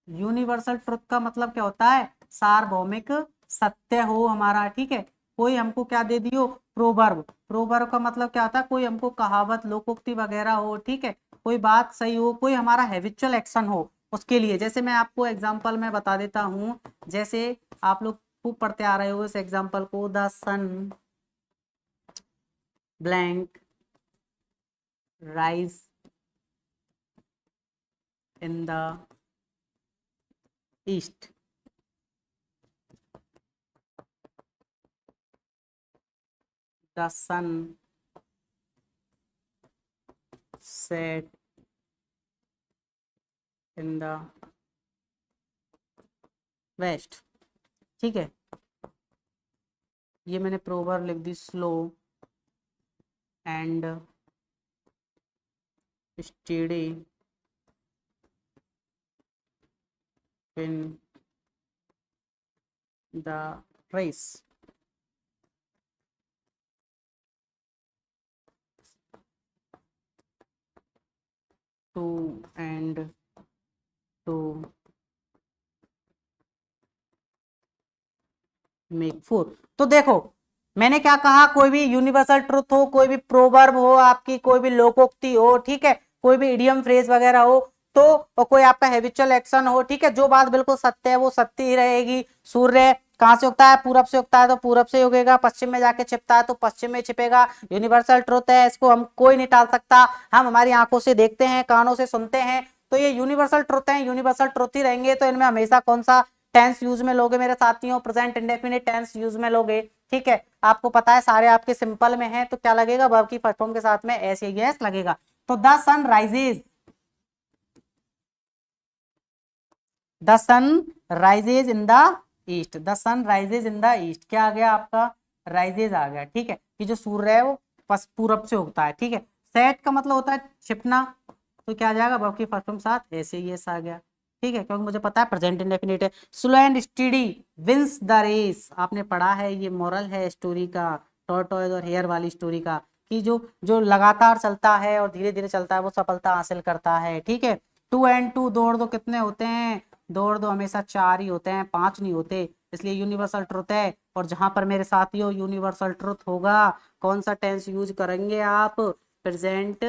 यूनिवर्सल ट्रुथ का मतलब क्या होता है? सार्वभौमिक सत्य हो हमारा। ठीक है, कोई हमको क्या दे दियो? प्रोवर्ब। प्रोवर्ब का मतलब क्या होता है? कोई हमको कहावत, लोकोक्ति वगैरह हो। ठीक है, कोई बात सही हो, कोई हमारा हैबिचुअल एक्शन हो उसके लिए। जैसे मैं आपको एग्जांपल में बता देता हूं, जैसे आप लोग खूब पढ़ते आ रहे हो इस एग्जांपल को, the sun blank rise in the east, the sun set in the west. ठीक है, ये मैंने प्रोवर्ब लिख दी, slow and steady in the race. Two and two make four. तो देखो मैंने क्या कहा, कोई भी यूनिवर्सल ट्रुथ हो, कोई भी प्रोवर्ब हो, आपकी कोई भी लोकोक्ति हो, ठीक है, कोई भी इडियम फ्रेज वगैरह हो, तो और कोई आपका हैबिचुअल एक्शन हो, ठीक है, जो बात बिल्कुल सत्य है वो सत्य ही रहेगी। सूर्य कहां से उगता है? पूरब से उगता है तो पूरब से उगेगा, पश्चिम में जाके छिपता है तो पश्चिम में छिपेगा। यूनिवर्सल ट्रुथ है, इसको हम कोई नहीं टाल सकता। हम हमारी आंखों से देखते हैं, कानों से सुनते हैं, तो ये यूनिवर्सल ट्रुथ है, यूनिवर्सल ट्रुथ ही रहेंगे। तो इनमें हमेशा कौन सा टेंस यूज में लोगे मेरे साथियों? प्रेजेंट इंडेफिनिट टेंस यूज में लोगे। ठीक है, आपको पता है सारे आपके सिंपल में है, तो क्या लगेगा? वर्ब की फर्स्ट फॉर्म के साथ में एस या एस लगेगा। तो the sun rises, the sun rises in the east, the sun rises in the east. क्या आ गया आपका? राइजेज आ गया। ठीक है, कि जो सूर्य है वो पूरब से उगता है। ठीक है, सेट का मतलब होता है छिपना, तो क्या आ जाएगा? वर्ब की फर्स्ट फॉर्म साथ ऐसे ही एस आ गया। ठीक है, क्योंकि मुझे पता है प्रेजेंट इंडेफिनिट है। Slow and steady wins the race. आपने पढ़ा है, ये मोरल है स्टोरी का, टॉर्टोइज और हेयर वाली स्टोरी का, कि जो जो लगातार चलता है और धीरे धीरे चलता है वो सफलता हासिल करता है। ठीक है, टू एंड टू, दौड़ दो कितने होते हैं? दौड़ दो हमेशा चार ही होते हैं, पांच नहीं होते, इसलिए यूनिवर्सल ट्रुथ है। और जहां पर मेरे साथियों यूनिवर्सल ट्रुथ होगा, कौन सा टेंस यूज करेंगे आप? Present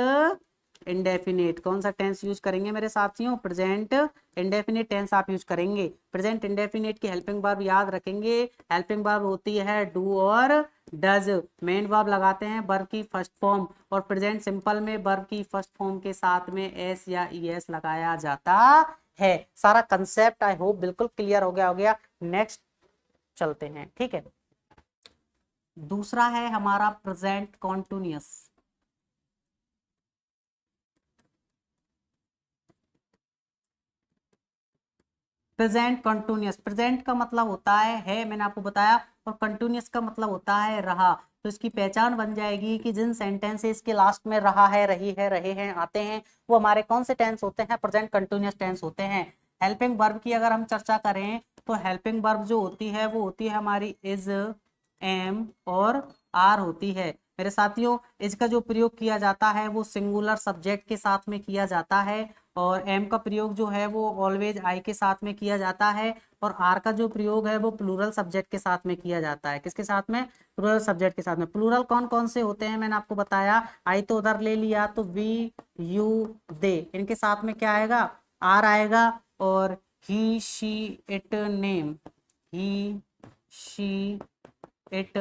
indefinite. कौन सा टेंस यूज करेंगे मेरे साथियों? प्रेजेंट इंडेफिनिट टेंस आप यूज करेंगे। प्रेजेंट इंडेफिनिट की हेल्पिंग वर्ब याद रखेंगे, हेल्पिंग वर्ब होती है डू और डज। मेन वर्ब लगाते हैं वर्ब की फर्स्ट फॉर्म, और प्रेजेंट सिंपल में वर्ब की फर्स्ट फॉर्म के साथ में एस या ई एस लगाया जाता है। सारा कंसेप्ट आई होप बिल्कुल क्लियर हो गया। नेक्स्ट चलते हैं। ठीक है, दूसरा है हमारा present continuous. Present continuous, present का मतलब होता है मैंने आपको बताया, और कंटिन्यूअस का मतलब होता है रहा। तो इसकी पहचान बन जाएगी कि जिन सेंटेंसेस के लास्ट में रहा है, रही है, रहे हैं आते हैं, वो हमारे कौन से टेंस होते हैं? प्रेजेंट कंटिन्यूअस टेंस होते हैं। हेल्पिंग वर्ब की अगर हम चर्चा करें तो हेल्पिंग वर्ब जो होती है वो होती है हमारी इज, एम और आर होती है। मेरे साथियों, इसका जो प्रयोग किया जाता है वो सिंगुलर सब्जेक्ट के साथ में किया जाता है, और एम का प्रयोग जो है वो ऑलवेज आई के साथ में किया जाता है, और आर का जो प्रयोग है वो प्लूरल सब्जेक्ट के साथ में किया जाता है। किसके साथ में? प्लूरल सब्जेक्ट के साथ में। प्लूरल कौन कौन से होते हैं मैंने आपको बताया, आई तो उधर ले लिया, तो वी, यू, दे, इनके साथ में क्या आएगा? आर आएगा। और he, she, it, name, he, she, it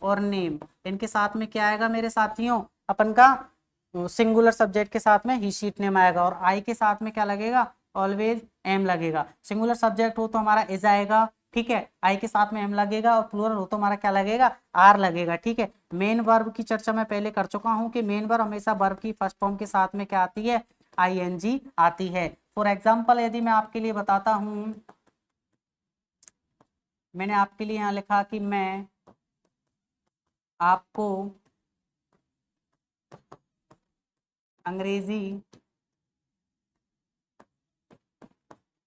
और नेम, इनके साथ में क्या आएगा मेरे साथियों, अपन का सिंगुलर सब्जेक्ट के साथ में ही शीट नेम आएगा, और आई के साथ में क्या लगेगा, ऑलवेज एम लगेगा। सिंगुलर सब्जेक्ट हो तो हमारा इज आएगा, ठीक है, आई के साथ में एम लगेगा, और प्लूरल हो तो हमारा क्या लगेगा, आर लगेगा, ठीक है। मेन वर्ब की चर्चा मैं पहले कर चुका हूं कि मेन वर्ब हमेशा वर्ब की फर्स्ट फॉर्म के साथ में क्या आती है, आईएनजी आती है। फॉर एग्जाम्पल यदि मैं आपके लिए बताता हूं, मैंने आपके लिए यहां लिखा कि मैं आपको अंग्रेजी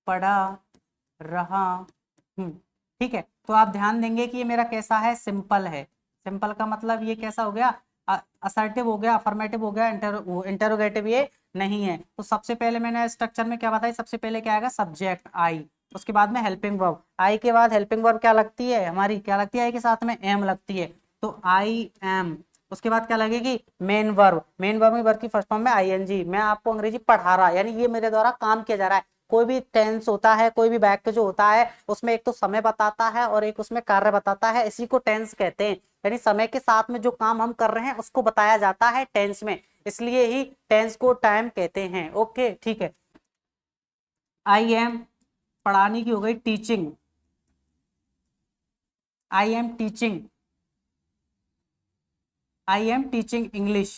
पढ़ा रहा हूं, ठीक है। तो आप ध्यान देंगे कि ये मेरा कैसा है, सिंपल है। सिंपल का मतलब ये कैसा हो गया, असर्टिव हो गया, अफर्मेटिव हो गया, इंटरोगेटिव ये नहीं है। तो सबसे पहले मैंने स्ट्रक्चर में क्या बताया, सबसे पहले क्या आएगा, सब्जेक्ट आई, उसके बाद में हेल्पिंग वर्ब, आई के बाद हेल्पिंग वर्ब क्या लगती है हमारी, क्या लगती है, आई के साथ में एम लगती है, तो आई एम। उसके बाद क्या लगेगी, मेन वर्ब, मेन वर्ब में वर्ब की फर्स्ट फॉर्म में आईएनजी, मैं आपको अंग्रेजी पढ़ा रहा, यानी ये मेरे द्वारा काम किया जा रहा है। कोई भी टेंस होता है, कोई भी वाक्य जो होता है, उसमें एक तो समय बताता है और एक उसमें कार्य बताता है, इसी को टेंस कहते हैं। यानी समय के साथ में जो काम हम कर रहे हैं उसको बताया जाता है टेंस में, इसलिए ही टेंस को टाइम कहते हैं। ओके, ठीक है। आई एम पढ़ाने की हो गई, teaching, I am teaching, I am teaching English,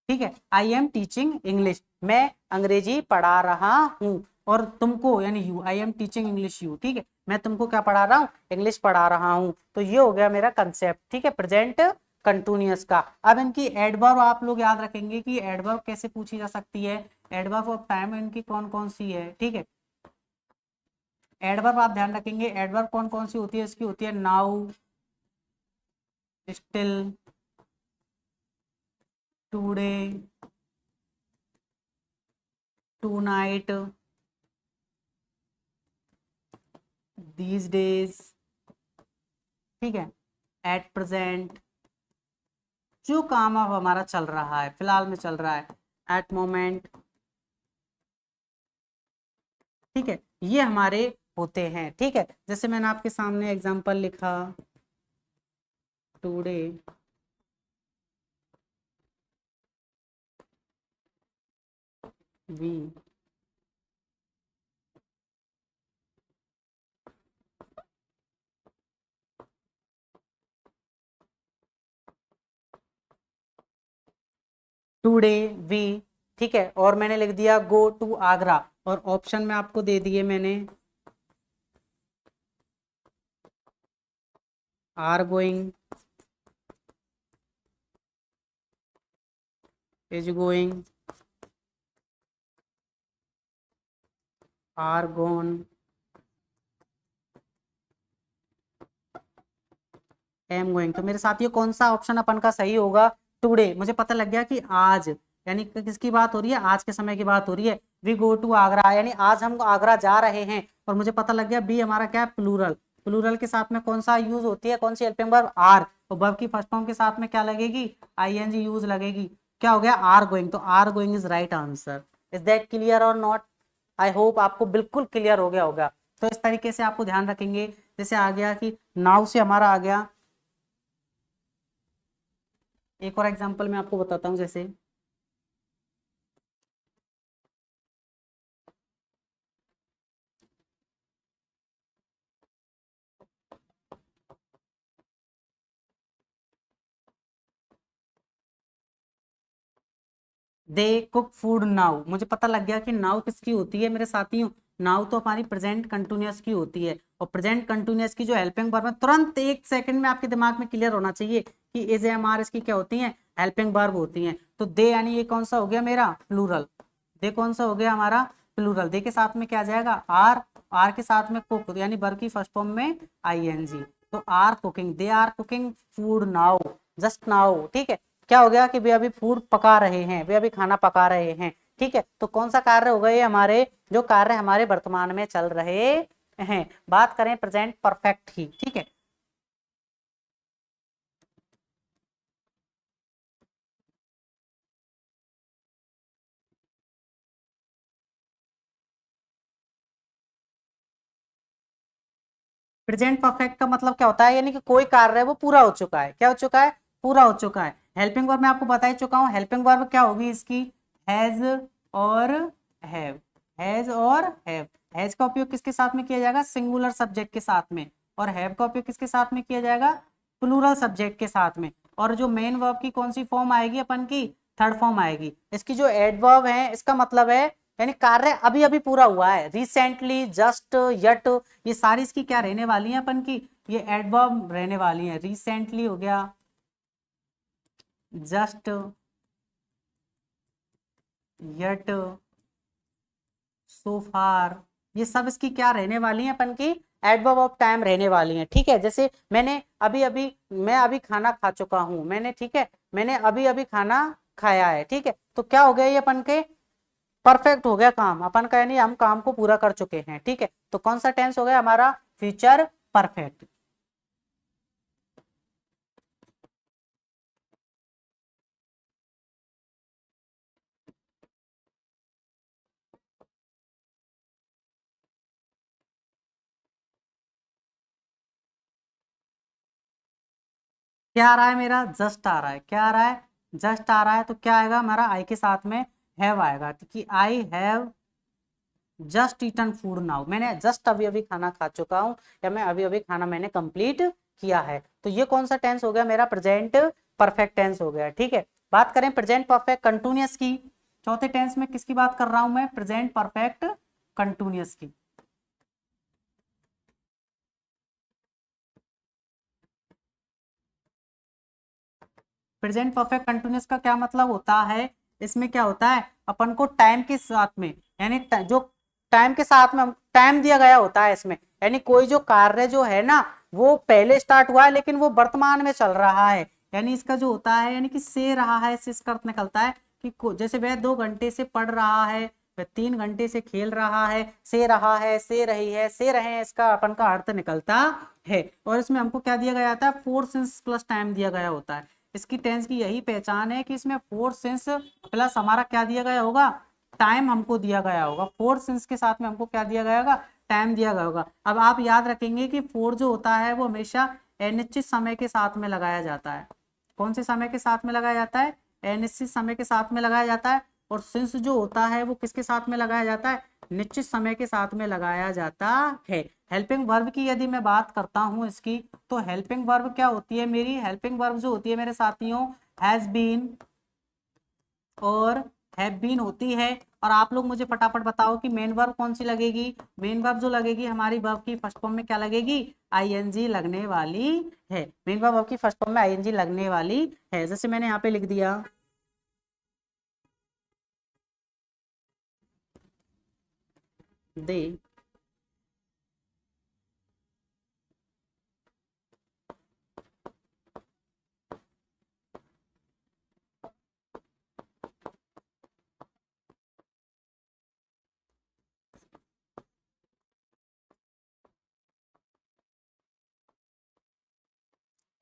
ठीक है, आई एम टीचिंग इंग्लिश, मैं अंग्रेजी पढ़ा रहा हूं, और तुमको यानी you, I am teaching English you, ठीक है, मैं तुमको क्या पढ़ा रहा हूँ, इंग्लिश पढ़ा रहा हूँ। तो ये हो गया मेरा कंसेप्ट, ठीक है, प्रेजेंट कंटिन्यूअस का। अब इनकी एडवर्ब आप लोग याद रखेंगे कि एडवर्ब कैसे पूछी जा सकती है, एडवर्ब ऑफ टाइम इनकी कौन कौन सी है, ठीक है। एडवर्ब आप ध्यान रखेंगे, एडवर्ब कौन कौन सी होती है, इसकी होती है now, still, today, tonight, these days, ठीक है, एट प्रेजेंट, जो काम अब हमारा चल रहा है, फिलहाल में चल रहा है, एट मोमेंट, ठीक है, ये हमारे होते हैं, ठीक है। जैसे मैंने आपके सामने एग्जांपल लिखा, टुडे वी टुडे वी, ठीक है, और मैंने लिख दिया गो टू आगरा, और ऑप्शन में आपको दे दिए मैंने, are going, is going, are gone, am going. तो मेरे साथियों कौन सा ऑप्शन अपन का सही होगा, टुडे। मुझे पता लग गया कि आज, यानी किसकी बात हो रही है, आज के समय की बात हो रही है। वी गो टू आगरा, यानी आज हम आगरा जा रहे हैं, और मुझे पता लग गया बी हमारा क्या है, प्लूरल, प्लूरल के साथ में कौन सा यूज होती है, कौन सी हेल्पिंग वर्ब, आर, और वर्ब की फर्स्ट फॉर्म के साथ में क्या लगेगी, आईएनजी यूज लगेगी। क्या हो गया, आर गोइंग, तो are going is right answer. Is that clear और नॉट, आई होप आपको बिल्कुल क्लियर हो गया होगा। तो इस तरीके से आपको ध्यान रखेंगे, जैसे आ गया कि नाउ से हमारा आ गया, एक और एग्जांपल मैं आपको बताता हूं, जैसे दे कुक फूड नाउ, मुझे पता लग गया कि नाउ किसकी होती है मेरे साथियों, नाउ तो हमारी प्रेजेंट कंटिन्यूअस की होती है, और प्रेजेंट कंटिन्यूअस की जो हेल्पिंग वर्ब है, तुरंत एक सेकंड में आपके दिमाग में क्लियर होना चाहिए कि इज एम आर इसकी क्या होती है, हेल्पिंग वर्ब होती है। तो दे यानी ये कौन सा हो गया मेरा, प्लूरल, दे कौन सा हो गया हमारा, प्लूरल, दे के साथ में क्या आ जाएगा, आर, आर के साथ में कुक, यानी वर्ब की फर्स्ट फॉर्म में आईएनजी, तो are cooking, they are cooking food now, just now, ठीक है। क्या हो गया कि वे अभी फूड पका रहे हैं, वे अभी खाना पका रहे हैं, ठीक है। तो कौन सा कार्य होगा ये, हमारे जो कार्य हमारे वर्तमान में चल रहे हैं, बात करें प्रेजेंट परफेक्ट ही, ठीक है। प्रेजेंट परफेक्ट का मतलब क्या होता है, यानी कि कोई कार्य है वो पूरा हो चुका है, क्या हो चुका है, पूरा हो चुका है। हेल्पिंग वर्ब मैं आपको बता ही चुका हूँ, हेल्पिंग वर्ब क्या होगी इसकी, हैज और हैव, हैज और हैव। हैज का उपयोग किसके साथ में किया जाएगा, सिंगुलर सब्जेक्ट के साथ में, और हैव का उपयोग किसके साथ में किया जाएगा, प्लूरल सब्जेक्ट के साथ में। और जो मेन वर्ब की कौन सी फॉर्म आएगी अपन की, थर्ड फॉर्म आएगी। इसकी जो एडवर्ब है इसका मतलब है यानी कार्य अभी अभी पूरा हुआ है, रिसेंटली, जस्ट, यट, ये सारी इसकी क्या रहने वाली है अपन की, ये एडवर्ब रहने वाली है। रिसेंटली हो गया, जस्ट, यट, सो फार, ये सब इसकी क्या रहने वाली है अपन की, एडवर्ब ऑफ टाइम रहने वाली है। ठीक है, जैसे मैंने अभी अभी, मैं अभी खाना खा चुका हूं मैंने, ठीक है, मैंने अभी अभी खाना खाया है, ठीक है, तो क्या हो गया ये अपन के, परफेक्ट हो गया काम अपन का, यानी हम काम को पूरा कर चुके हैं। ठीक है, तो कौन सा टेंस हो गया हमारा, फ्यूचर परफेक्ट। क्या आ रहा है मेरा, जस्ट आ रहा है, क्या आ रहा है, जस्ट आ रहा है, तो क्या आएगा हमारा, आई के साथ में हैव आएगा, कि I have just eaten food now, मैंने जस्ट अभी अभी खाना खा चुका हूं, या मैं अभी अभी खाना मैंने कंप्लीट किया है। तो ये कौन सा टेंस हो गया मेरा, प्रेजेंट परफेक्ट टेंस हो गया। ठीक है, बात करें प्रेजेंट परफेक्ट कंटिन्यूअस की, चौथे टेंस में किसकी बात कर रहा हूं मैं, प्रेजेंट परफेक्ट कंटिन्यूअस की। प्रेजेंट परफेक्ट कंटिन्यूअस का क्या मतलब होता है, इसमें क्या होता है, अपन को टाइम के साथ में, यानी जो टाइम के साथ में टाइम दिया गया होता है इसमें, यानी कोई जो कार्य जो है ना वो पहले स्टार्ट हुआ है लेकिन वो वर्तमान में चल रहा है, यानी इसका जो होता है, यानी कि से रहा है, से इसका अर्थ निकलता है कि जैसे वह 2 घंटे से पढ़ रहा है, वह 3 घंटे से खेल रहा है, से रहा है, से रही है, से रहे हैं, इसका अपन का अर्थ निकलता है। और इसमें हमको क्या दिया गया था, फोर सिंस प्लस टाइम दिया गया होता है। इसकी टेंस की यही पहचान है कि इसमें फोर सिंस प्लस हमारा क्या दिया गया होगा, टाइम हमको दिया गया होगा। फोर सिंस के साथ में हमको क्या दिया गया होगा, टाइम दिया गया होगा। अब आप याद रखेंगे कि फोर जो होता है वो हमेशा अनिश्चित समय के साथ में लगाया जाता है। कौन से समय के साथ में लगाया जाता है, अनिश्चित समय के साथ में लगाया जाता है। और सिंस जो होता है वो किसके साथ में लगाया जाता है, निश्चित समय के साथ में लगाया जाता है। हेल्पिंग वर्ब की यदि मैं बात करता हूं इसकी, तो हेल्पिंग वर्ब क्या होती है मेरी, हेल्पिंग वर्ब जो होती है मेरे साथियों, हैज बीन और हैव बीन होती है। और आप लोग मुझे फटाफट बताओ कि मेन वर्ब कौन सी लगेगी, मेन वर्ब जो लगेगी हमारी वर्ब की फर्स्ट फॉर्म में क्या लगेगी, आईएनजी लगने वाली है। मेन वर्ब की फर्स्ट फॉर्म में आईएनजी लगने वाली है, जैसे मैंने यहाँ पे लिख दिया, दे,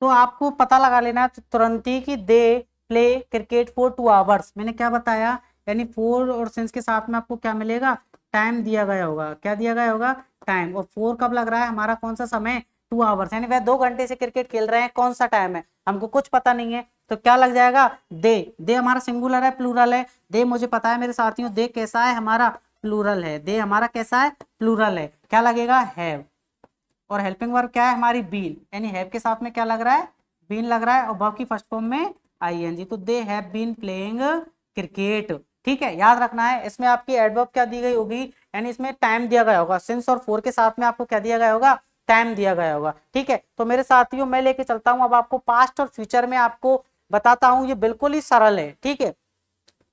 तो आपको पता लगा लेना तुरंत ही कि they play cricket for 2 hours, मैंने क्या बताया, यानी फोर और सिंस के साथ में आपको क्या मिलेगा, टाइम दिया गया होगा, क्या दिया गया होगा, टाइम। और फोर कब लग रहा है हमारा, कौन सा समय, 2 आवर्स, यानी वह 2 घंटे से क्रिकेट खेल रहे हैं, कौन सा टाइम है हमको कुछ पता नहीं है, तो क्या लग जाएगा, दे। दे हमारा सिंगुलर है प्लूरल है, दे मुझे पता है मेरे साथियों, दे कैसा है हमारा, प्लूरल है, दे हमारा कैसा है, प्लूरल है, क्या लगेगा, हैव। और हेल्पिंग वर्ब क्या है हमारी, बीन, यानी हैव के साथ में क्या लग रहा है, बीन लग रहा है, और वर्ब की फर्स्ट फॉर्म में आईएनजी, तो they have been playing cricket. ठीक है, याद रखना है इसमें आपकी एडवर्ब क्या दी गई होगी, यानी इसमें टाइम दिया गया होगा, सिंस और फोर के साथ में आपको क्या दिया गया होगा, टाइम दिया गया होगा। ठीक है, तो मेरे साथियों मैं लेके चलता हूं अब आपको पास्ट और फ्यूचर में, आपको बताता हूं, ये बिल्कुल ही सरल है। ठीक है,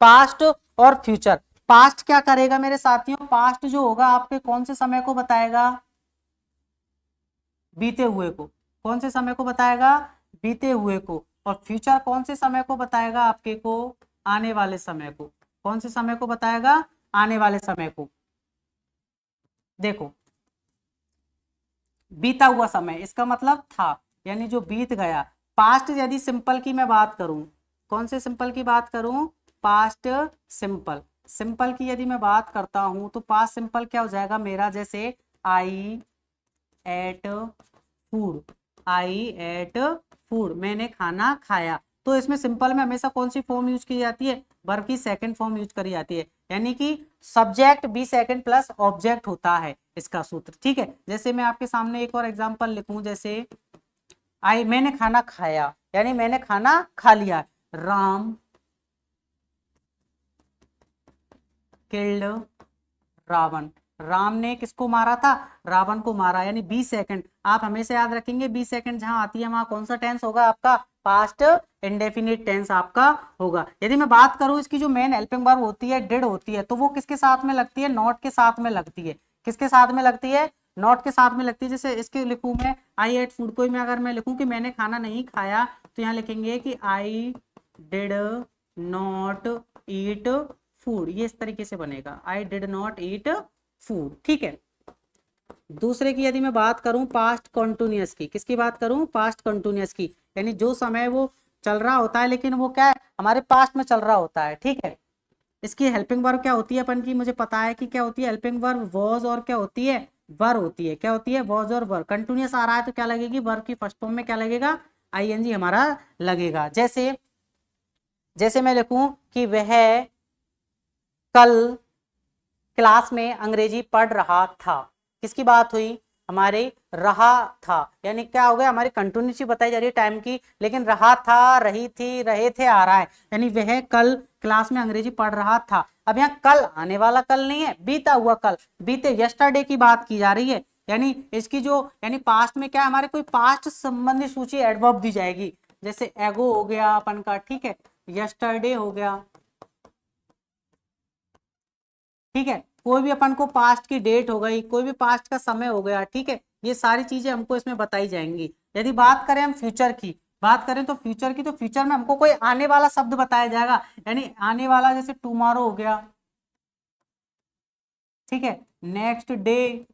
पास्ट और फ्यूचर। पास्ट क्या करेगा मेरे साथियों, पास्ट जो होगा आपके कौन से समय को बताएगा, बीते हुए को, कौन से समय को बताएगा, बीते हुए को। और फ्यूचर कौन से समय को बताएगा आपके को, आने वाले समय को। कौन से समय को बताएगा, आने वाले समय को। देखो, बीता हुआ समय इसका मतलब था, यानी जो बीत गया। पास्ट यदि सिंपल की मैं बात करूं, कौन से सिंपल की बात करूं, पास्ट सिंपल, सिंपल की यदि मैं बात करता हूं तो पास्ट सिंपल क्या हो जाएगा मेरा, जैसे आई एट फूड, आई एट फूड, मैंने खाना खाया। तो इसमें सिंपल में हमेशा कौन सी फॉर्म यूज की जाती है, वर्ब की सेकंड फॉर्म यूज करी जाती है, यानी कि subject B second plus object होता है इसका सूत्र। ठीक है, जैसे मैं आपके सामने एक और एग्जांपल लिखूं, जैसे आई, मैंने खाना खाया यानी मैंने खाना खा लिया। राम किल्ड रावण, राम ने किसको मारा था, रावण को मारा, यानी 20 सेकंड। आप हमेशा याद रखेंगे 20 सेकंड जहां आती है वहां कौन सा टेंस होगा आपका, पास्ट इंडेफिनिट टेंस आपका होगा। यदि मैं बात करूं इसकी जो मेन हेल्पिंग वर्ब होती है डिड होती है, तो वो किसके साथ में लगती है, नॉट के साथ में लगती है। किसके साथ में लगती है, नॉट के साथ में लगती है। जैसे इसके लिखूं मैं आई एट फूड, कोई मैं अगर मैं लिखूं कि मैंने खाना नहीं खाया, तो यहाँ लिखेंगे कि I did not eat food, ये इस तरीके से बनेगा, I did not eat food. ठीक है, दूसरे की यदि मैं बात करूं पास्ट कंटिन्यूअस की, किसकी बात करूं, पास्ट कंटिन्यूअस की, यानी जो समय वो चल रहा होता है लेकिन वो क्या है, हमारे पास्ट में चल रहा होता है। ठीक है, इसकी हेल्पिंग वर्ब क्या होती है अपन की, मुझे पता है कि क्या होती है हेल्पिंग वर्ब, वॉज और क्या होती है, वर होती है। क्या होती है, वॉज और वर। कंटिन्यूअस आ रहा है तो क्या लगेगी, वर्ब की फर्स्ट फॉर्म में क्या लगेगा, आईएनजी हमारा लगेगा। जैसे जैसे मैं लिखूं कि वह कल क्लास में अंग्रेजी पढ़ रहा था, किसकी बात हुई, हमारे रहा था, यानी क्या हो गया, हमारी कंटिन्यूटी बताई जा रही है टाइम की, लेकिन रहा था, रही थी, रहे थे आ रहा है, यानी वह कल क्लास में अंग्रेजी पढ़ रहा था। अब यहाँ कल आने वाला कल नहीं है, बीता हुआ कल, बीते यस्टरडे की बात की जा रही है, यानी इसकी जो यानी पास्ट में क्या हमारे कोई पास्ट संबंधी सूची एडवर्ब दी जाएगी। जैसे एगो हो गया अपन का, ठीक है, यस्टरडे हो गया। ठीक है, कोई भी अपन को पास्ट की डेट हो गई, कोई भी पास्ट का समय हो गया। ठीक है, ये सारी चीजें हमको इसमें बताई जाएंगी। यदि बात करें हम फ्यूचर की, बात करें तो फ्यूचर की, तो फ्यूचर में हमको कोई आने वाला शब्द बताया जाएगा, यानी आने वाला जैसे टुमारो हो गया। ठीक है, next day,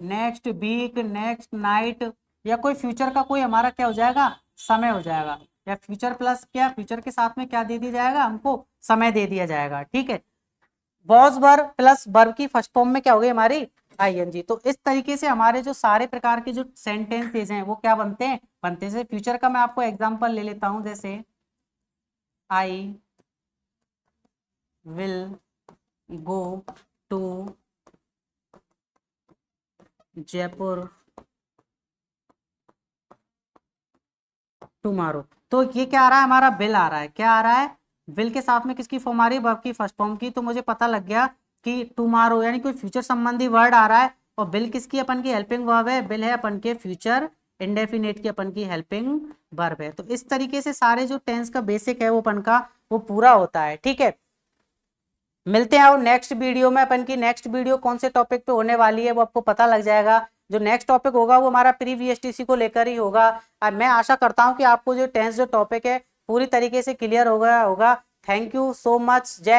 next week, next night, या कोई फ्यूचर का कोई हमारा क्या हो जाएगा, समय हो जाएगा, या फ्यूचर प्लस क्या, फ्यूचर के साथ में क्या दे दिया जाएगा, हमको समय दे दिया जाएगा। ठीक है, वॉज वर प्लस वर्ब की फर्स्ट फॉर्म में क्या हो गई हमारी, आईएनजी। तो इस तरीके से हमारे जो सारे प्रकार के जो सेंटेंसेज हैं वो क्या बनते हैं, बनते हैं। फ्यूचर का मैं आपको एग्जांपल ले लेता हूं, जैसे I will go to Jaipur tomorrow. तो ये क्या आ रहा है, हमारा विल आ रहा है, क्या आ रहा है, विल के साथ में किसकी फॉर्म आ रही है, वर्ब की फर्स्ट फॉर्म की। तो मुझे पता लग गया कि टुमारो यानी कोई फ्यूचर संबंधी वर्ड आ रहा है, और विल किसकी अपन की हेल्पिंग वर्ब है, विल है अपन के फ्यूचर इंडेफिनिट की अपन की हेल्पिंग वर्ब है। तो इस तरीके से सारे जो टेंस का बेसिक है वो अपन का वो पूरा होता है। ठीक है, मिलते हैं और नेक्स्ट वीडियो में। अपन की नेक्स्ट वीडियो कौन से टॉपिक पे होने वाली है वो आपको पता लग जाएगा। जो नेक्स्ट टॉपिक होगा वो हमारा प्री वीएसटीसी को लेकर ही होगा। मैं आशा करता हूं कि आपको जो टेंस जो टॉपिक है पूरी तरीके से क्लियर हो गया होगा। थैंक यू सो मच, जय